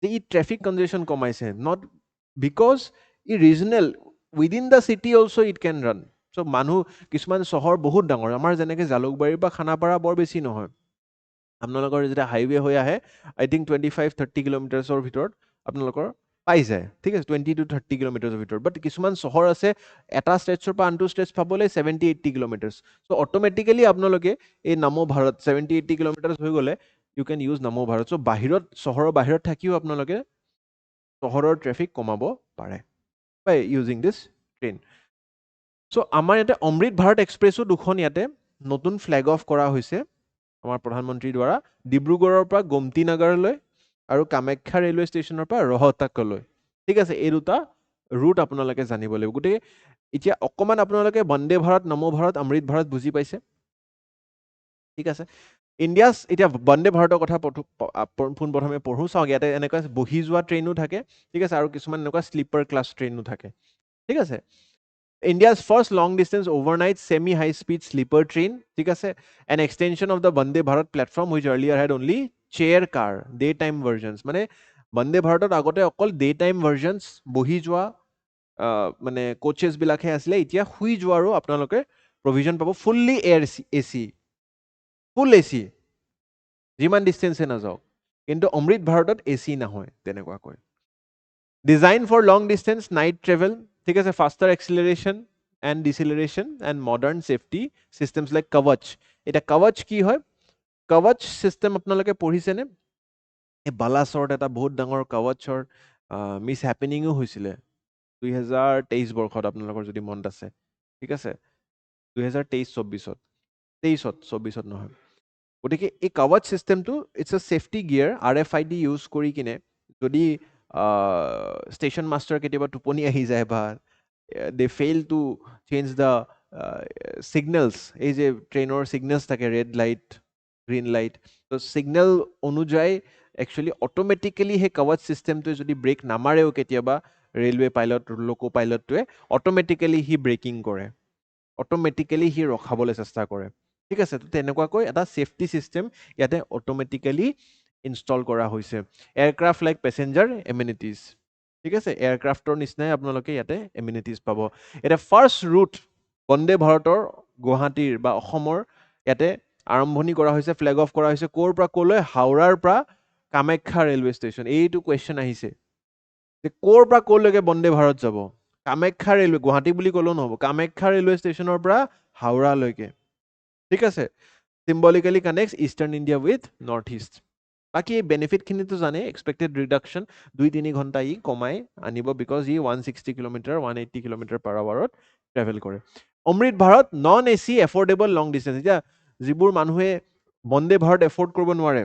যে ই ট্ৰেফিক কনজেশ্যন কমাইছে নট বিকজ ই regional within the city also' it can run so' মানুহ কিছুমান চহৰ বহুত ডাঙৰ আমাৰ যেনেকৈ জালুকবাৰীৰ পৰা খানাপাৰা বৰ বেছি নহয় আপোনালোকৰ যেতিয়া হাইৱে হৈ আহে আই থিংক 25-30 কিলোমিটাৰ্ছৰ ভিতৰত আপোনালোকৰ পাই যায় ঠিক আছে 20 to 30 কিলোমিটাৰ্ছৰ ভিতৰত বাট কিছুমান চহৰ আছে এটা ষ্টেটছৰ পৰা আনটো ষ্টেটছ পাবলৈ 70-80 কিলোমিটাৰ্ছ চ' অট'মেটিকেলি আপোনালোকে এই নমো ভাৰত 70-80 কিলোমিটাৰ্ছ হৈ গ'লে ইউ কেন ইউজ নমো ভাৰত চ' চহৰৰ বাহিৰত থাকিও আপোনালোকে চহৰৰ ট্ৰেফিক কমাব পাৰে বাই ইউজিং দিছ ট্ৰেইন চ' আমাৰ ইয়াতে অমৃত ভাৰত এক্সপ্ৰেছো দুখন ইয়াতে নতুন ফ্লেগ অফ কৰা হৈছে আমাৰ প্ৰধানমন্ত্ৰীৰ দ্বাৰা ডিব্ৰুগড়ৰ পৰা গোমতী নগৰলৈ আৰু কামাখ্যা ৰেলৱে ষ্টেচনৰ পৰা ৰহটাকলৈ ঠিক আছে এই দুটা ৰুট আপোনালোকে জানিব লাগিব গতিকে এতিয়া অকণমান আপোনালোকে বন্দে ভাৰত নমো ভাৰত অমৃত ভাৰত বুজি পাইছে ঠিক আছে ইণ্ডিয়াছ এতিয়া বন্দে ভাৰতৰ কথা পোনপ্ৰথমে পঢ়োঁ চাওক ইয়াতে এনেকুৱা বহি যোৱা ট্ৰেইনো থাকে ঠিক আছে আৰু কিছুমান এনেকুৱা স্লিপাৰ ক্লাছ ট্ৰেইনো থাকে ঠিক আছে India's first long distance overnight semi high speed sleeper train ঠিক আছে an extension of the Vande Bharat platform which earlier had only chair car daytime versions মানে Vande Bharatত আগতে অকল daytime versions বহি যোৱা মানে কোচেছ বিলাকহে আছিলে এতিয়া শুই যোৱাৰো আপোনালোকে প্ৰভিজন পাব fully air AC full AC যিমান ডিষ্টেঞ্চে নাযাওক কিন্তু অমৃত ভাৰতত এচি নহয় তেনেকুৱাকৈ design for long distance night travel ঠিক আছে faster acceleration and deceleration and modern safety systems like Kavach এতিয়া কৱচ কি হয় কৱচ চিষ্টেম আপোনালোকে পঢ়িছেনে এই বালাচৰত এটা বহুত ডাঙৰ কৱচৰ মিছ হেপেনিঙো হৈছিলে 2023 বৰ্ষত আপোনালোকৰ যদি মনত আছে ঠিক আছে 2023-24 নহয় গতিকে এই কৱচ চিষ্টেমটো it's a safety gear RFID use কৰি কিনে যদি ষ্টেচন মাষ্টাৰ কেতিয়াবা টোপনি আহি যায় বা they fail to change the signals এই যে ট্ৰেইনৰ ছিগনেলছ থাকে ৰেড লাইট গ্ৰীণ লাইট তো ছিগনেল অনুযায়ী একচুৱেলি অট'মেটিকেলি সেই কৱাচ ছিষ্টেমটোৱে যদি ব্ৰেক নামাৰেও কেতিয়াবা ৰেলৱে পাইলট লোকো পাইলটটোৱে অট'মেটিকেলি সি ব্ৰেকিং কৰে অট'মেটিকেলি সি ৰখাবলৈ চেষ্টা কৰে ঠিক আছে তো তেনেকুৱাকৈ এটা ছেফটি ছিষ্টেম ইয়াতে অট'মেটিকেলি ইনষ্টল কৰা হৈছে এয়াৰক্ৰাফ্ট লাইক পেছেঞ্জাৰ এমিনিটিজ ঠিক আছে এয়াৰক্ৰাফ্টৰ নিচিনাই আপোনালোকে ইয়াতে এমিনিটিজ পাব এতিয়া ফাৰ্ষ্ট ৰুট বন্দে ভাৰতৰ গুৱাহাটীৰ বা অসমৰ ইয়াতে আৰম্ভণি কৰা হৈছে ফ্লেগ অফ কৰা হৈছে ক'ৰ পৰা ক'লৈ হাওৰাৰ পৰা কামাখ্যা ৰেলৱে ষ্টেচন এইটো কুৱেশ্যন আহিছে যে ক'ৰ পৰা ক'লৈকে বন্দে ভাৰত যাব কামাখ্যা ৰেলৱে গুৱাহাটী বুলি ক'লেও নহ'ব কামাখ্যা ৰেলৱে ষ্টেচনৰ পৰা হাওৰালৈকে ঠিক আছে symbolically connects eastern India with north east বাকী এই বেনিফিটখিনিতো জানে এক্সপেক্টেড ৰিডাকশ্যন 2-3 ঘণ্টা ই কমাই আনিব বিকজ ই 160 কিলোমিটাৰ 180 কিলোমিটাৰ পাৰ আৱাৰত ট্ৰেভেল কৰে Amrit Bharat non AC affordable long distance এতিয়া যিবোৰ মানুহে বন্দে ভাৰত এফৰ্ড কৰিব নোৱাৰে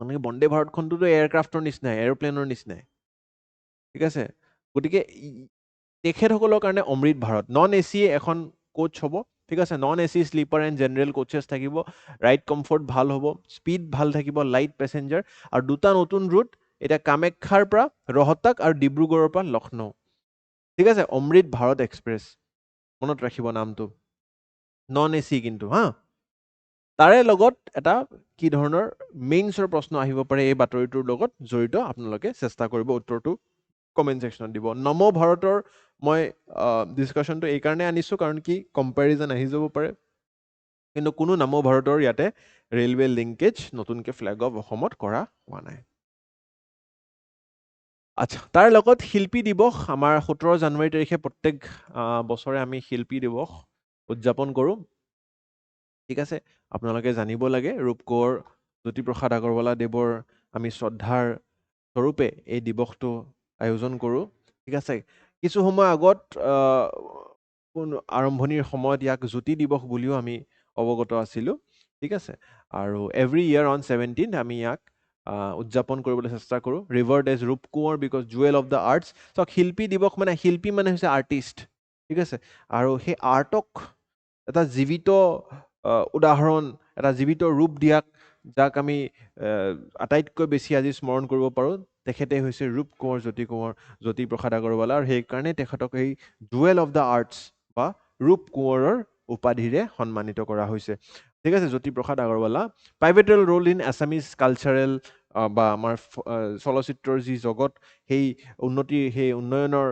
মানে বন্দে ভাৰতখনটোতো এয়াৰক্ৰাফ্টৰ নিচিনাই এৰোপ্লেনৰ নিচিনাই ঠিক আছে গতিকে তেখেতসকলৰ কাৰণে অমৃত ভাৰত নন এচি এখন কোচ হ'ব ঠিক আছে non AC sleeper and general coaches থাকিব ৰাইড কমফৰ্ট ভাল হ'ব স্পীড ভাল থাকিব লাইট পেছেঞ্জাৰ আৰু দুটা নতুন ৰুট এতিয়া কামাখ্যাৰ পৰা ৰহটাক আৰু ডিব্ৰুগড়ৰ পৰা লক্ষ্ণৌ ঠিক আছে অমৃত ভাৰত এক্সপ্ৰেছ মনত ৰাখিব নামটো নন এচি কিন্তু হা তাৰে লগত এটা কি ধৰণৰ মেইনছৰ প্ৰশ্ন আহিব পাৰে এই বাতৰিটোৰ লগত জড়িত আপোনালোকে চেষ্টা কৰিব উত্তৰটো কমেণ্ট ছেকশ্যনত দিব নমো ভাৰতৰ মই ডিছকাশ্যনটো এইকাৰণে আনিছোঁ কাৰণ কি কম্পেৰিজন আহি যাব পাৰে কিন্তু কোনো নমো ভাৰতৰ ইয়াতে ৰেলৱে লিংকেজ নতুনকৈ ফ্লেগ অফ অসমত কৰা হোৱা নাই আচ্ছা তাৰ লগত শিল্পী দিৱস আমাৰ 17 জানুৱাৰী তাৰিখে প্ৰত্যেক বছৰে আমি শিল্পী দিৱস উদযাপন কৰোঁ ঠিক আছে আপোনালোকে জানিব লাগে ৰূপকোঁৱৰ জ্যোতিপ্ৰসাদ আগৰৱালাদেৱৰ আমি শ্ৰদ্ধাৰ স্বৰূপে এই দিৱসটো আয়োজন কৰোঁ ঠিক আছে কিছু সময় আগত আৰম্ভণিৰ সময়ত ইয়াক জ্যোতি দিৱস বুলিও আমি অৱগত আছিলোঁ ঠিক আছে আৰু এভৰি ইয়াৰ অন 17 আমি ইয়াক উদযাপন কৰিবলৈ চেষ্টা কৰোঁ revered as Rupkonwar because jewel of the arts চাওক শিল্পী দিৱস মানে শিল্পী মানে হৈছে আৰ্টিষ্ট ঠিক আছে আৰু সেই আৰ্টক এটা জীৱিত উদাহৰণ এটা জীৱিত ৰূপ দিয়াক যাক আমি আটাইতকৈ বেছি আজি স্মৰণ কৰিব পাৰোঁ তেখেতে হৈছে ৰূপকোঁৱৰ জ্যোতিপ্ৰসাদ আগৰৱালা আৰু সেইকাৰণে তেখেতক এই জুৱেল অফ দ্য আৰ্টছ বা ৰূপকোঁৱৰৰ উপাধিৰে সন্মানিত কৰা হৈছে ঠিক আছে Jyoti Prasad Agarwala pivotal role in Assamese cultural বা আমাৰ চলচ্চিত্ৰৰ যি জগত সেই উন্নয়নৰ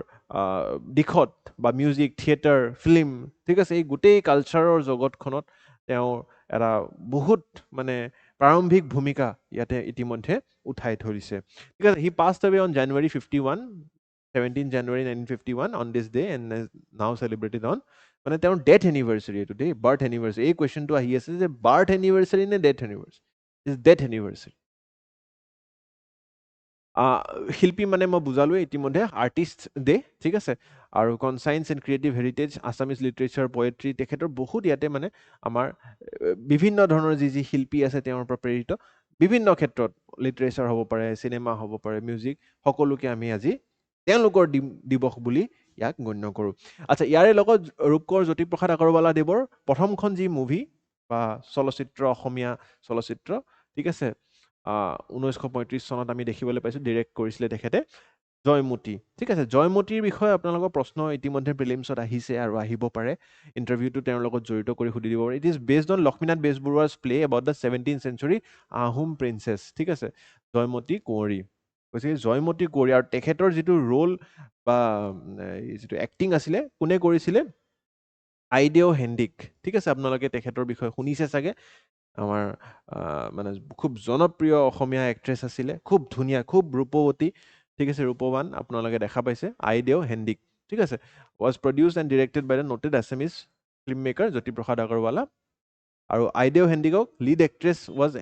দিশত বা মিউজিক থিয়েটাৰ ফিল্ম ঠিক আছে এই গোটেই কালচাৰৰ জগতখনত তেওঁ এটা বহুত মানে প্ৰাৰম্ভিক ভূমিকা ইয়াতে ইতিমধ্যে উঠাই ধৰিছে ঠিক আছে he passed away on January 17 January 1951 on this day and now celebrated on মানে তেওঁৰ ডেথ এনিভাৰ্চাৰী এইটো দেই বাৰ্থ এনিভাৰ্চাৰী এই কুৱেশ্যনটো আহি আছে যে বাৰ্থ এনিভাৰ্চাৰী নে death anniversary is death anniversary শিল্পী মানে মই বুজালোৱে ইতিমধ্যে আৰ্টিষ্ট ডে ঠিক আছে আৰু conscience and creative heritage Assamese literature poetry তেখেতৰ বহুত ইয়াতে মানে আমাৰ বিভিন্ন ধৰণৰ যি শিল্পী আছে তেওঁৰ পৰা প্ৰেৰিত বিভিন্ন ক্ষেত্ৰত লিটাৰেচাৰ হ'ব পাৰে চিনেমা হ'ব পাৰে মিউজিক সকলোকে আমি আজি তেওঁলোকৰ দিৱস বুলি ইয়াক গণ্য কৰোঁ আচ্ছা ইয়াৰে লগত ৰূপকোঁৱৰ জ্যোতিপ্ৰসাদ আগৰৱালাদেৱৰ প্ৰথমখন যি মুভি বা চলচ্চিত্ৰ অসমীয়া চলচ্চিত্ৰ ঠিক আছে 1935 চনত আমি দেখিবলৈ পাইছোঁ ডিৰেক্ট কৰিছিলে তেখেতে জয়মতী ঠিক আছে জয়মতীৰ বিষয়ে আপোনালোকৰ প্ৰশ্ন ইতিমধ্যে প্ৰিলিমছত আহিছে আৰু আহিব পাৰে ইণ্টাৰভিউটো তেওঁৰ লগত জড়িত কৰি সুধি দিব পাৰে it is based on Lakshminath Bezbaroa's play about the 17th century Ahom princess ঠিক আছে জয়মতী কুঁৱৰী কৈছে জয়মতী কুঁৱৰী আৰু তেখেতৰ যিটো ৰোল বা যিটো এক্টিং আছিলে কোনে কৰিছিলে আইদেউ হেণ্ডিক ঠিক আছে আপোনালোকে তেখেতৰ বিষয়ে শুনিছে চাগে আমাৰ মানে খুব জনপ্ৰিয় অসমীয়া এক্ট্ৰেছ আছিলে খুব ধুনীয়া খুব ৰূপৱতী ঠিক আছে ৰূপৱান আপোনালোকে দেখা পাইছে আইদেউ হেণ্ডিক ঠিক আছে was produced and directed by the noted Assamese film maker Jyoti Prasad Agarwala আৰু আইদেউ হেণ্ডিকক lead actress was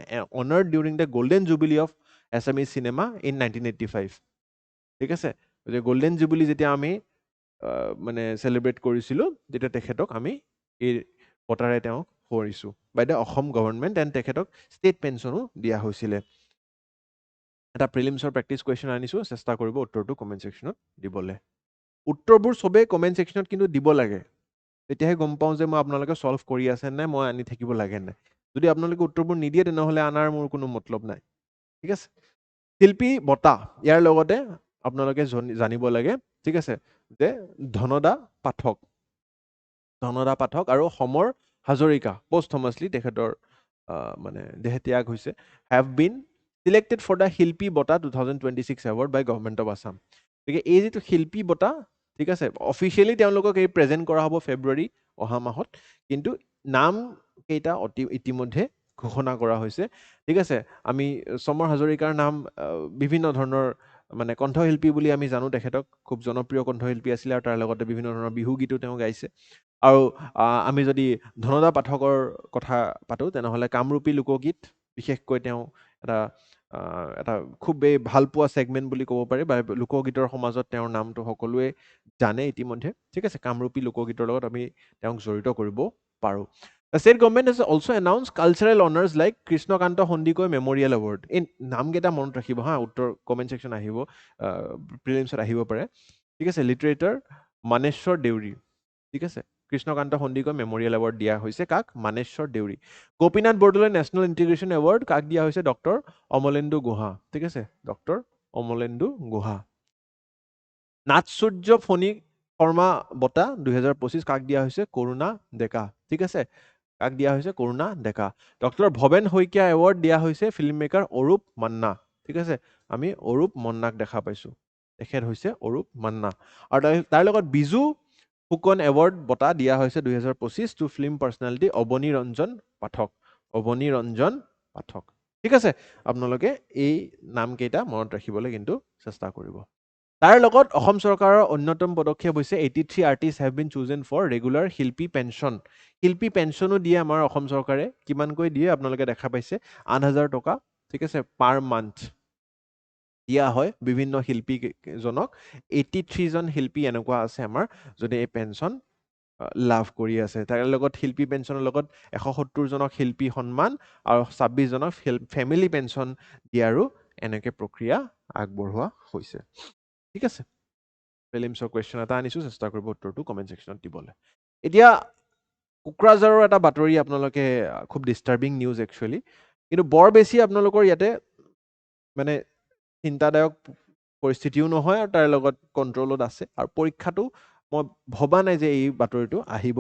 honoured during the golden jubilee of Assamese cinema in 1985 ঠিক আছে গল্ডেন জুবিলি যেতিয়া আমি মানে চেলিব্ৰেট কৰিছিলোঁ তেতিয়া তেখেতক আমি এই বঁটাৰে তেওঁক কৰিছোঁ বাই দ্য অসম গভৰ্ণমেণ্ট এণ্ড তেখেতক ষ্টেট পেঞ্চনো দিয়া হৈছিলে এটা প্ৰিলিমছৰ প্ৰেক্টিছ কুৱেশ্যন আনিছোঁ চেষ্টা কৰিব উত্তৰটো কমেণ্ট ছেকশ্যনত দিবলৈ উত্তৰবোৰ চবেই কমেণ্ট ছেকশ্যনত কিন্তু দিব লাগে তেতিয়াহে গম পাওঁ যে মই আপোনালোকে ছল্ভ কৰি আছে নাই মই আনি থাকিব লাগে নাই যদি আপোনালোকে উত্তৰবোৰ নিদিয়ে তেনেহ'লে আনাৰ মোৰ কোনো মতলব নাই ঠিক আছে শিল্পী বঁটা ইয়াৰ লগতে আপোনালোকে জানিব লাগে ঠিক আছে যে ধনদা পাঠক আৰু সমৰ হাজৰিকা পষ্টথমাছলি তেখেতৰ মানে দেহত্যাগ হৈছে have been selected for the Shilpi Bota 2026 award by government of Assam গতিকে এই যিটো শিল্পী বঁটা ঠিক আছে অফিচিয়েলি তেওঁলোকক এই প্ৰেজেণ্ট কৰা হ'ব ফেব্ৰুৱাৰী অহা মাহত কিন্তু নাম কেইটা ইতিমধ্যে ঘোষণা কৰা হৈছে ঠিক আছে আমি সমৰ হাজৰিকাৰ নাম বিভিন্ন ধৰণৰ মানে কণ্ঠশিল্পী বুলি আমি জানো তেখেতক খুব জনপ্ৰিয় কণ্ঠশিল্পী আছিলে আৰু তাৰ লগতে বিভিন্ন ধৰণৰ বিহু গীতো তেওঁ গাইছে আৰু আমি যদি ধনদা পাঠকৰ কথা পাতোঁ তেনেহ'লে কামৰূপী লোকগীত বিশেষকৈ তেওঁ এটা খুবেই ভাল পোৱা ছেগমেণ্ট বুলি ক'ব পাৰি বা লোকগীতৰ সমাজত তেওঁৰ নামটো সকলোৱে জানে ইতিমধ্যে ঠিক আছে কামৰূপী লোকগীতৰ লগত আমি তেওঁক জড়িত কৰিব পাৰোঁ The state government has also announced cultural honors like Krishnakanta Sandikai memorial award এই নামকেইটা মনত ৰাখিব হা উত্তৰ কমেণ্ট ছেকশ্যন আহিব প্ৰিলিমছত আহিব পাৰে ঠিক আছে লিটাৰেটাৰ মানেশ্বৰ দেউৰী ঠিক আছে কৃষ্ণকান্ত সন্দিকৈ মেমৰিয়েল এৱাৰ্ড দিয়া হৈছে কাক Maneswar Deori Gopinath Bordoloi national integration award কাক দিয়া হৈছে ডক্টৰ অমলেন্দু গুহা ঠিক আছে ডক্টৰ অমলেন্দু গুহা নাথসূৰ্য ফণী শৰ্মা বঁটা 2025 কাক দিয়া হৈছে কৰুণা ডেকা ঠিক আছে কাক দিয়া হৈছে কৰুণা ডেকা ডক্টৰ ভৱেন শইকীয়া এৱাৰ্ড দিয়া হৈছে ফিল্ম মেকাৰ অৰূপ মান্না ঠিক আছে আমি অৰূপ মান্নাক দেখা পাইছোঁ তেখেত হৈছে অৰূপ মান্না আৰু তাৰ লগত বিজু ফুকন এৱাৰ্ড বঁটা দিয়া হৈছে 2025 to film personality Abani Ranjan Pathak ঠিক আছে আপোনালোকে এই নামকেইটা মনত ৰাখিবলৈ কিন্তু চেষ্টা কৰিব তাৰ লগত অসম চৰকাৰৰ অন্যতম পদক্ষেপ হৈছে 83 artist have been chosen for regular shilpi পেঞ্চনো দিয়ে আমাৰ অসম চৰকাৰে কিমানকৈ দিয়ে আপোনালোকে দেখা পাইছে 8,000 টকা ঠিক আছে পাৰ মান্থ দিয়া হয় বিভিন্ন শিল্পীজনক 83 জন শিল্পী এনেকুৱা আছে আমাৰ যদি এই পেঞ্চন লাভ কৰি আছে তাৰ লগত শিল্পী পেঞ্চনৰ লগত 170 জনক শিল্পী সন্মান আৰু 26 জনক ফেমিলি পেঞ্চন দিয়াৰো এনেকৈ প্ৰক্ৰিয়া আগবঢ়োৱা হৈছে ঠিক আছে প্ৰিলিমছৰ কুৱেশ্যন এটা আনিছোঁ চেষ্টা কৰিব উত্তৰটো কমেণ্ট ছেকশ্যনত দিবলৈ এতিয়া কোকৰাঝাৰৰ এটা বাতৰি আপোনালোকে খুব ডিষ্টাৰ্বিং নিউজ একচুৱেলি কিন্তু বৰ বেছি আপোনালোকৰ ইয়াতে মানে চিন্তাদায়ক পৰিস্থিতিও নহয় আৰু তাৰ লগত কণ্ট্ৰলত আছে আৰু পৰীক্ষাটো মই ভবা নাই যে এই বাতৰিটো আহিব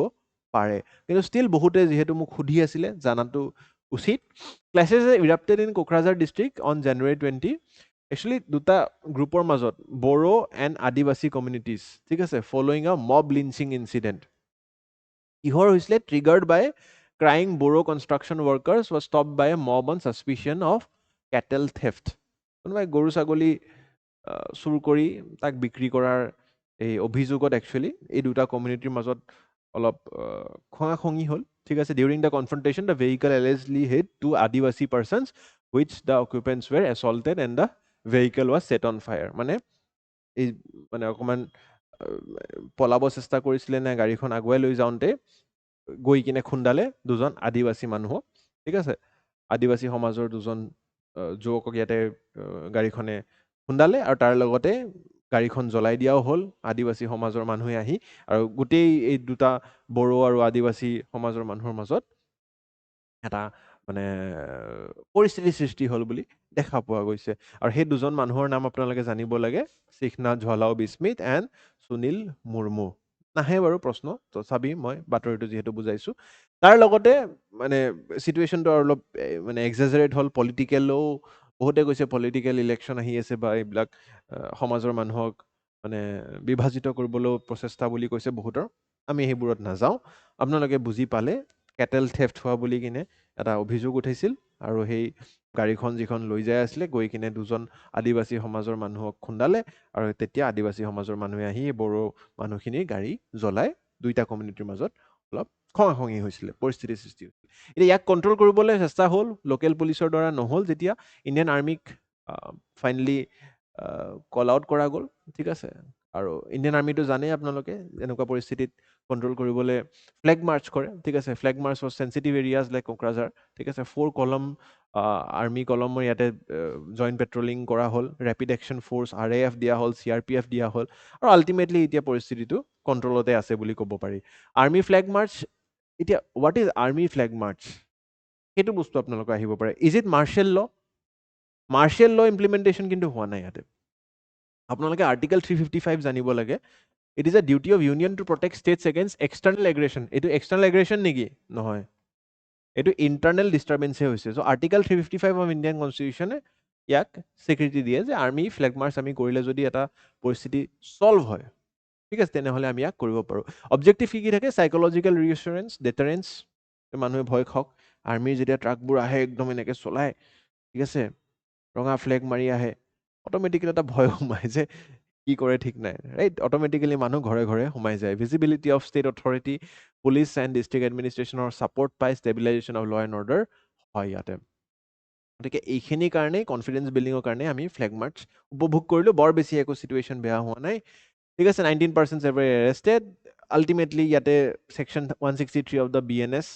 পাৰে কিন্তু ষ্টিল বহুতে যিহেতু মোক সুধি আছিলে জানাটো উচিত classes erupted in Kokrajhar district on January 20 actually দুটা গ্ৰুপৰ মাজত বড়ো এণ্ড আদিবাসী কমিউনিটিজ ঠিক আছে ফলোয়িং আ মব লিঞ্চিং ইনচিডেণ্ট কিহৰ হৈছিলে triggered by crying Bodo construction workers was stop by a mob on suspicion of cattle theft কোনোবাই গৰু ছাগলী চুৰ কৰি তাক বিক্ৰী কৰাৰ এই অভিযোগত একচুৱেলি এই দুটা কমিউনিটিৰ মাজত অলপ খঙাখঙি হ'ল ঠিক আছে during the confrontation the vehicle allegedly hit two Adivasi persons which the occupants were assaulted and the vehicle was set on fire মানে এই মানে অকণমান পলাব চেষ্টা কৰিছিলে নে গাড়ীখন আগুৱাই লৈ যাওঁতে গৈ কিনে খুন্দালে দুজন আদিবাসী মানুহক ঠিক আছে আদিবাসী সমাজৰ দুজন যুৱকক ইয়াতে গাড়ীখনে খুন্দালে আৰু তাৰ লগতে গাড়ীখন জ্বলাই দিয়াও হ'ল আদিবাসী সমাজৰ মানুহে আহি আৰু গোটেই এই দুটা বড়ো আৰু আদিবাসী সমাজৰ মানুহৰ মাজত এটা মানে পৰিস্থিতিৰ সৃষ্টি হ'ল বুলি দেখা পোৱা গৈছে আৰু সেই দুজন মানুহৰ নাম আপোনালোকে জানিব লাগে শিখনাথ ঝলাও বিস্মিত এণ্ড সুনীল মুৰ্মু নাহে বাৰু প্ৰশ্ন তথাপি মই বাতৰিটো যিহেতু বুজাইছোঁ তাৰ লগতে মানে চিটুৱেশ্যনটো অলপ মানে এক্সেজাৰেট হ'ল পলিটিকেলো বহুতে কৈছে পলিটিকেল ইলেকশ্যন আহি আছে বা এইবিলাক সমাজৰ মানুহক মানে বিভাজিত কৰিবলৈও প্ৰচেষ্টা বুলি কৈছে বহুতৰ আমি সেইবোৰত নাযাওঁ আপোনালোকে বুজি পালে কেটেল থেফ্ট হোৱা বুলি কিনে এটা অভিযোগ উঠিছিল আৰু সেই গাড়ীখন যিখন লৈ যাই আছিলে গৈ কিনে দুজন আদিবাসী সমাজৰ মানুহক খুন্দালে আৰু তেতিয়া আদিবাসী সমাজৰ মানুহে আহি বড়ো মানুহখিনিৰ গাড়ী জ্বলাই দুইটা কমিউনিটিৰ মাজত অলপ খঙাখঙি হৈছিলে পৰিস্থিতিৰ সৃষ্টি হৈছিল এতিয়া ইয়াক কণ্ট্ৰল কৰিবলৈ চেষ্টা হ'ল লোকেল পুলিচৰ দ্বাৰা নহ'ল যেতিয়া ইণ্ডিয়ান আৰ্মিক ফাইনেলি কল আউট কৰা গ'ল ঠিক আছে আৰু ইণ্ডিয়ান আৰ্মিটো জানেই আপোনালোকে এনেকুৱা পৰিস্থিতিত কণ্ট্ৰল কৰিবলৈ ফ্লেগ মাৰ্চ কৰে ঠিক আছে flag march for sensitive areas like Kokrajhar ঠিক আছে 4 কলম আৰ্মি কলমৰ ইয়াতে জইণ্ট পেট্ৰলিং কৰা হ'ল ৰেপিড একশ্যন ফ'ৰ্চ RAF দিয়া হ'ল CRPF দিয়া হ'ল আৰু আল্টিমেটলি এতিয়া পৰিস্থিতিটো কণ্ট্ৰলতে আছে বুলি ক'ব পাৰি আৰ্মি ফ্লেগ মাৰ্চ এতিয়া what is army flag march সেইটো বস্তু আপোনালোকে আহিব পাৰে is it martial law implementation কিন্তু হোৱা নাই ইয়াতে আপোনালোকে আৰ্টিকেল 355 জানিব লাগে it is a duty of union to protect states against external aggression এইটো এক্সটাৰ্নেল এগ্ৰেশ্যন নেকি নহয় এইটো ইণ্টাৰনেল ডিষ্টাৰ্বেঞ্চহে হৈছে চ' আৰ্টিকেল 355 অফ ইণ্ডিয়ান কনষ্টিটিউশ্যনে ইয়াক স্বীকৃতি দিয়ে যে আৰ্মি ফ্লেগ মাৰ্চ আমি কৰিলে যদি এটা পৰিস্থিতি ছল্ভ হয় ঠিক আছে তেনেহ'লে আমি ইয়াক কৰিব পাৰোঁ অবজেক্টিভ কি থাকে চাইক'লজিকেল ৰিএচুৰেঞ্চ ডেটাৰেঞ্চ মানুহে ভয় খাওক আৰ্মিৰ যেতিয়া ট্ৰাকবোৰ আহে একদম এনেকৈ চলায় ঠিক আছে ৰঙা ফ্লেগ মাৰি আহে অট'মেটিকেলি এটা ভয় সোমাই যে কি কৰে ঠিক নাই ৰাইট অট'মেটিকেলি মানুহ ঘৰে ঘৰে সোমাই যায় visibility of state authority police and district এডমিনিষ্ট্ৰেশ্যনৰ ছাপৰ্ট পাই stabilization of law and order হয় ইয়াতে গতিকে এইখিনিৰ কাৰণেই কনফিডেঞ্চ বিল্ডিঙৰ কাৰণে আমি ফ্লেগ মাৰ্চ উপভোগ কৰিলোঁ বৰ বেছি একো চিটুৱেশ্যন বেয়া হোৱা নাই ঠিক আছে 19% এভাৰ এৰেষ্টেড আল্টিমেটলি ইয়াতে ছেকশ্যন 163 অফ দ্য BNS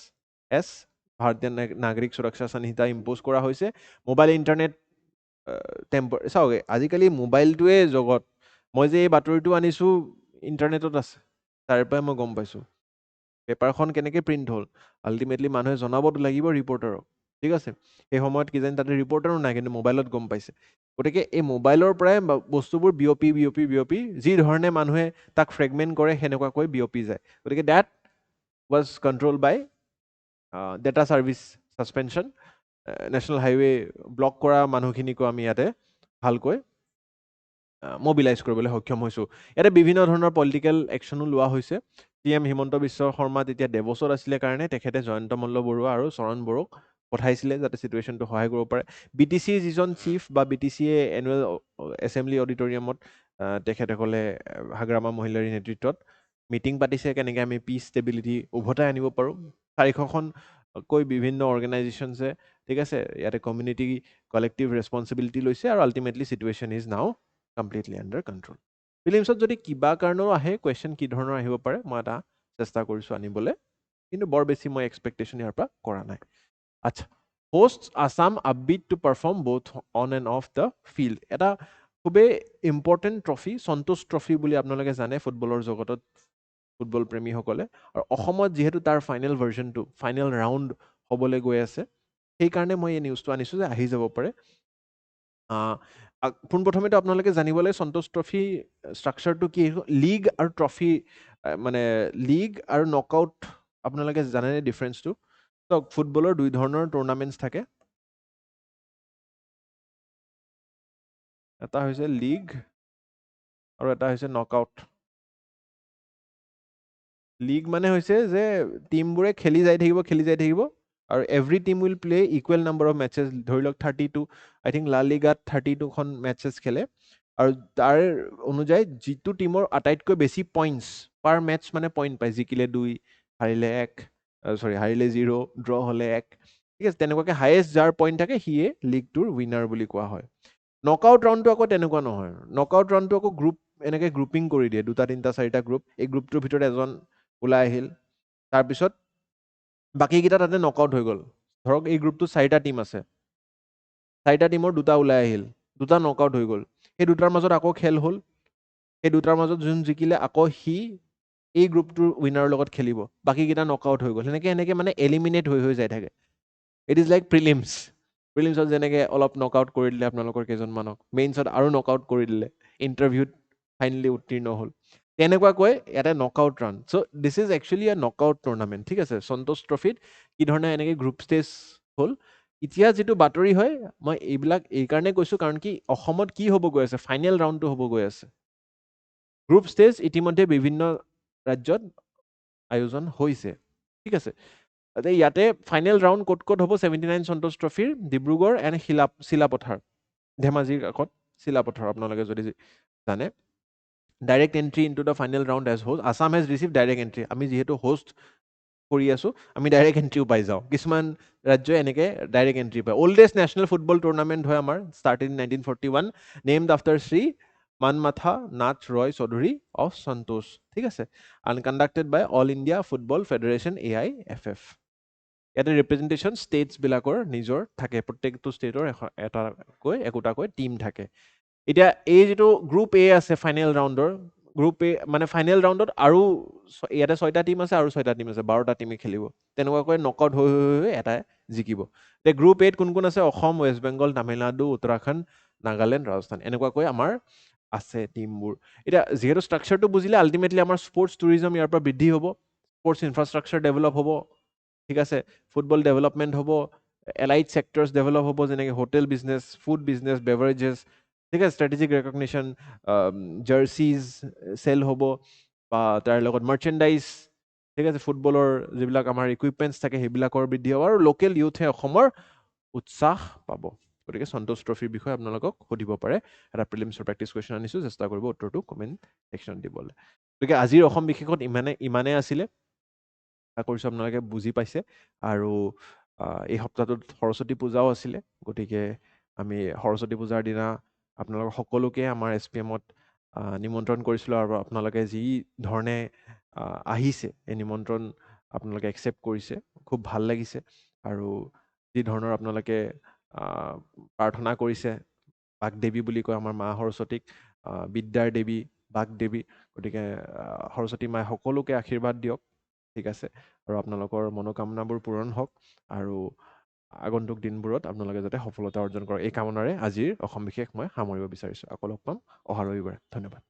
ভাৰতীয় নাগৰিক সুৰক্ষা সংহিতা ইম্প'জ কৰা হৈছে মোবাইল ইণ্টাৰনেট চাওক আজিকালি মোবাইলটোৱে জগত মই যে এই বাতৰিটো আনিছোঁ ইণ্টাৰনেটত আছে তাৰ পৰাই মই গম পাইছোঁ পেপাৰখন কেনেকৈ প্ৰিণ্ট হ'ল আল্টিমেটলি মানুহে জনাবতো লাগিব ৰিপৰ্টাৰক ঠিক আছে সেই সময়ত কিজানি তাতে ৰিপৰ্টাৰো নাই কিন্তু মোবাইলত গম পাইছে গতিকে এই মোবাইলৰ পৰাই বস্তুবোৰ বিয়পি যি ধৰণে মানুহে তাক ফ্ৰেগমেণ্ট কৰে সেনেকুৱাকৈ বিয়পি যায় গতিকে that was control by data service suspension national highway block কৰা মানুহখিনিকো আমি ইয়াতে ভালকৈ মবিলাইজ কৰিবলৈ সক্ষম হৈছোঁ ইয়াতে বিভিন্ন ধৰণৰ পলিটিকেল একশ্যনো লোৱা হৈছে CM হিমন্ত বিশ্ব শৰ্মা তেতিয়া দেৱছত আছিলে কাৰণে তেখেতে জয়ন্ত মল্ল বৰুৱা আৰু চৰণ বড়োক পঠাইছিলে যাতে চিটুৱেশ্যনটো সহায় কৰিব পাৰে BTCৰ যিজন চিফ বা BTCয়ে এনুৱেল এছেম্বলি অডিটৰিয়ামত তেখেতসকলে হাগ্ৰামা মহিলাৰ নেতৃত্বত মিটিং পাতিছে কেনেকৈ আমি পিচ ষ্টেবিলিটি উভতাই আনিব পাৰোঁ 400খনকৈ বিভিন্ন অৰ্গেনাইজেশ্যনছে ঠিক আছে ইয়াতে কমিউনিটি কালেক্টিভ ৰেছপনচিবিলিটি লৈছে আৰু ultimately situation is now completely under control ফিলিমছত যদি কিবা কাৰণেও আহে কুৱেশ্যন কি ধৰণৰ আহিব পাৰে মই এটা চেষ্টা কৰিছোঁ আনিবলৈ কিন্তু বৰ বেছি মই এক্সপেক্টেশ্যন ইয়াৰ পৰা কৰা নাই আচ্ছা host Assam upbeat to perform both on and off the field এটা খুবেই ইম্পৰ্টেণ্ট ট্ৰফি সন্তোষ ট্ৰফি বুলি আপোনালোকে জানে ফুটবলৰ জগতত ফুটবল প্ৰেমীসকলে আৰু অসমত যিহেতু তাৰ ফাইনেল ভাৰ্জনটো ফাইনেল ৰাউণ্ড হ'বলৈ গৈ আছে সেইকাৰণে মই এই নিউজটো আনিছোঁ যে আহি যাব পাৰে পোনপ্ৰথমেতো আপোনালোকে জানিব লাগে সন্তোষ ট্ৰফি ষ্ট্ৰাকচাৰটো কি লীগ আৰু ট্ৰফি মানে লীগ আৰু নকআউট আপোনালোকে জানেনে ডিফাৰেঞ্চটো চ' ফুটবলৰ দুই ধৰণৰ টুৰ্ণামেণ্টছ থাকে এটা হৈছে লীগ আৰু এটা হৈছে নকআউট লীগ মানে হৈছে যে টিমবোৰে খেলি যাই থাকিব আৰু every team will play equal number of matches ধৰি লওক 32 আই থিংক লা লিগাত 32খন মেটচেছ খেলে আৰু তাৰ অনুযায়ী যিটো টিমৰ আটাইতকৈ বেছি পইণ্টছ পাৰ মেটচ মানে পইণ্ট পায় জিকিলে 2 হাৰিলে 0 ড্ৰ হ'লে 1 ঠিক আছে তেনেকুৱাকৈ হায়েষ্ট যাৰ পইণ্ট থাকে সিয়ে লীগটোৰ উইনাৰ বুলি কোৱা হয় নকআউট ৰাউণ্ডটো আকৌ তেনেকুৱা নহয় নকআউট ৰাউণ্ডটো আকৌ গ্ৰুপ এনেকৈ গ্ৰুপিং কৰি দিয়ে 2, 3, 4টা গ্ৰুপ এই গ্ৰুপটোৰ ভিতৰত এজন ওলাই আহিল তাৰপিছত বাকীকেইটা তাতে নকআউট হৈ গ'ল ধৰক এই গ্ৰুপটোত 4টা টিম আছে 4টা টিমৰ 2টা ওলাই আহিল 2টা নকআউট হৈ গ'ল সেই 2টাৰ মাজত আকৌ খেল হ'ল সেই 2টাৰ মাজত যোন জিকিলে আকৌ সি এই গ্ৰুপটোৰ উইনাৰৰ লগত খেলিব বাকীকেইটা নকআউট হৈ গ'ল এনেকৈ মানে এলিমিনেট হৈ যায় থাকে ইট ইজ লাইক প্ৰিলিমছত যেনেকৈ অলপ নকআউট কৰি দিলে আপোনালোকৰ কেইজনমানক মেইনছত আৰু নকআউট কৰি দিলে ইণ্টাৰভিউত ফাইনেলি উত্তীৰ্ণ হ'ল তেনেকুৱাকৈ ইয়াতে knockout round so' this is actually A knockout tournament ঠিক আছে সন্তোষ ট্ৰফিত কি ধৰণে এনেকৈ গ্ৰুপ ষ্টেজ হ'ল এতিয়া যিটো বাতৰি হয় মই এইবিলাক এইকাৰণে কৈছোঁ কাৰণ কি অসমত কি হ'ব গৈ আছে ফাইনেল ৰাউণ্ডটো হ'ব গৈ আছে গ্ৰুপ ষ্টেজ ইতিমধ্যে বিভিন্ন ৰাজ্যত আয়োজন হৈছে ঠিক আছে ইয়াতে ফাইনেল ৰাউণ্ড ক'ত হ'ব 79 সন্তোষ ট্ৰফিৰ ডিব্ৰুগড় এণ্ড চিলাপথাৰ ধেমাজিৰ কাষত চিলাপথাৰ আপোনালোকে যদি জানে direct entry into the final round as host Assam has received direct entry আমি যিহেতু হোষ্ট কৰি আছোঁ আমি ডাইৰেক্ট এণ্ট্ৰিও পাই যাওঁ কিছুমান ৰাজ্যই এনেকৈ ডাইৰেক্ট এণ্ট্ৰি পায় অল্ডেষ্ট নেশ্যনেল ফুটবল টুৰ্ণামেণ্ট হয় আমাৰ start in 1941 named after Shri Manmatha Nath Roy Chowdhury of Santosh ঠিক আছে and conducted by All India Football Federation AIFF ইয়াতে ৰিপ্ৰেজেণ্টেশ্যন ষ্টেটছবিলাকৰ নিজৰ থাকে প্ৰত্যেকটো ষ্টেটৰ একোটাকৈ টিম থাকে এতিয়া এই যিটো গ্ৰুপ A আছে ফাইনেল ৰাউণ্ডৰ গ্ৰুপ A মানে ফাইনেল ৰাউণ্ডত আৰু ইয়াতে 6টা টিম আছে আৰু 6টা টিম আছে 12টা টিমে খেলিব তেনেকুৱাকৈ নকআউট হৈ এটাই জিকিব এতিয়া গ্ৰুপ এত কোন কোন আছে অসম ৱেষ্ট বেংগল তামিলনাডু উত্তৰাখণ্ড নাগালেণ্ড ৰাজস্থান এনেকুৱাকৈ আমাৰ আছে টিমবোৰ এতিয়া যিহেতু ষ্ট্ৰাকচাৰটো বুজিলে আল্টিমেটলি আমাৰ স্পৰ্টছ টুৰিজম ইয়াৰ পৰা বৃদ্ধি হ'ব স্পৰ্টছ ইনফ্ৰাষ্ট্ৰাকচাৰ ডেভেলপ হ'ব ঠিক আছে ফুটবল ডেভেলপমেণ্ট হ'ব এলাইড ছেক্টৰছ ডেভেলপ হ'ব যেনেকৈ hotel business food business beverages ঠিক আছে ষ্ট্ৰেটেজিক ৰেকগনিশ্যন জাৰ্চিজ চেল হ'ব বা তাৰ লগত মাৰ্চেণ্ডাইজ ঠিক আছে ফুটবলৰ যিবিলাক আমাৰ ইকুইপমেণ্টছ থাকে সেইবিলাকৰ বৃদ্ধি হ'ব আৰু লোকেল ইউথে অসমৰ উৎসাহ পাব গতিকে সন্তোষ ট্ৰফিৰ বিষয়ে আপোনালোকক সুধিব পাৰে এটা প্ৰিলিমছৰ প্ৰেক্টিছ কুৱেশ্যন আনিছোঁ চেষ্টা কৰিব উত্তৰটো কমেণ্ট ছেকশ্যনত দিবলৈ গতিকে আজিৰ অসম বিশেষত ইমানেই আছিলে আশা কৰিছোঁ আপোনালোকে বুজি পাইছে আৰু এই সপ্তাহটোত সৰস্বতী পূজাও আছিলে গতিকে আমি সৰস্বতী পূজাৰ দিনা আপোনালোক সকলোকে আমাৰ SPM-ত নিমন্ত্ৰণ কৰিছিলোঁ আৰু আপোনালোকে যি ধৰণে আহিছে এই নিমন্ত্ৰণ আপোনালোকে একচেপ্ট কৰিছে খুব ভাল লাগিছে আৰু যি ধৰণৰ আপোনালোকে প্ৰাৰ্থনা কৰিছে বাগদেৱী বুলি কয় আমাৰ মা সৰস্বতীক বিদ্যাৰ দেৱী বাগদেৱী গতিকে সৰস্বতী মায়ে সকলোকে আশীৰ্বাদ দিয়ক ঠিক আছে আৰু আপোনালোকৰ মনোকামনাবোৰ পূৰণ হওক আৰু আগন্তুক দিনবোৰত আপোনালোকে যাতে সফলতা অৰ্জন কৰক এই কামনাৰে আজিৰ অসম বিশেষ মই সামৰিব বিচাৰিছোঁ আকৌ লগ পাম অহা ৰবিবাৰে ধন্যবাদ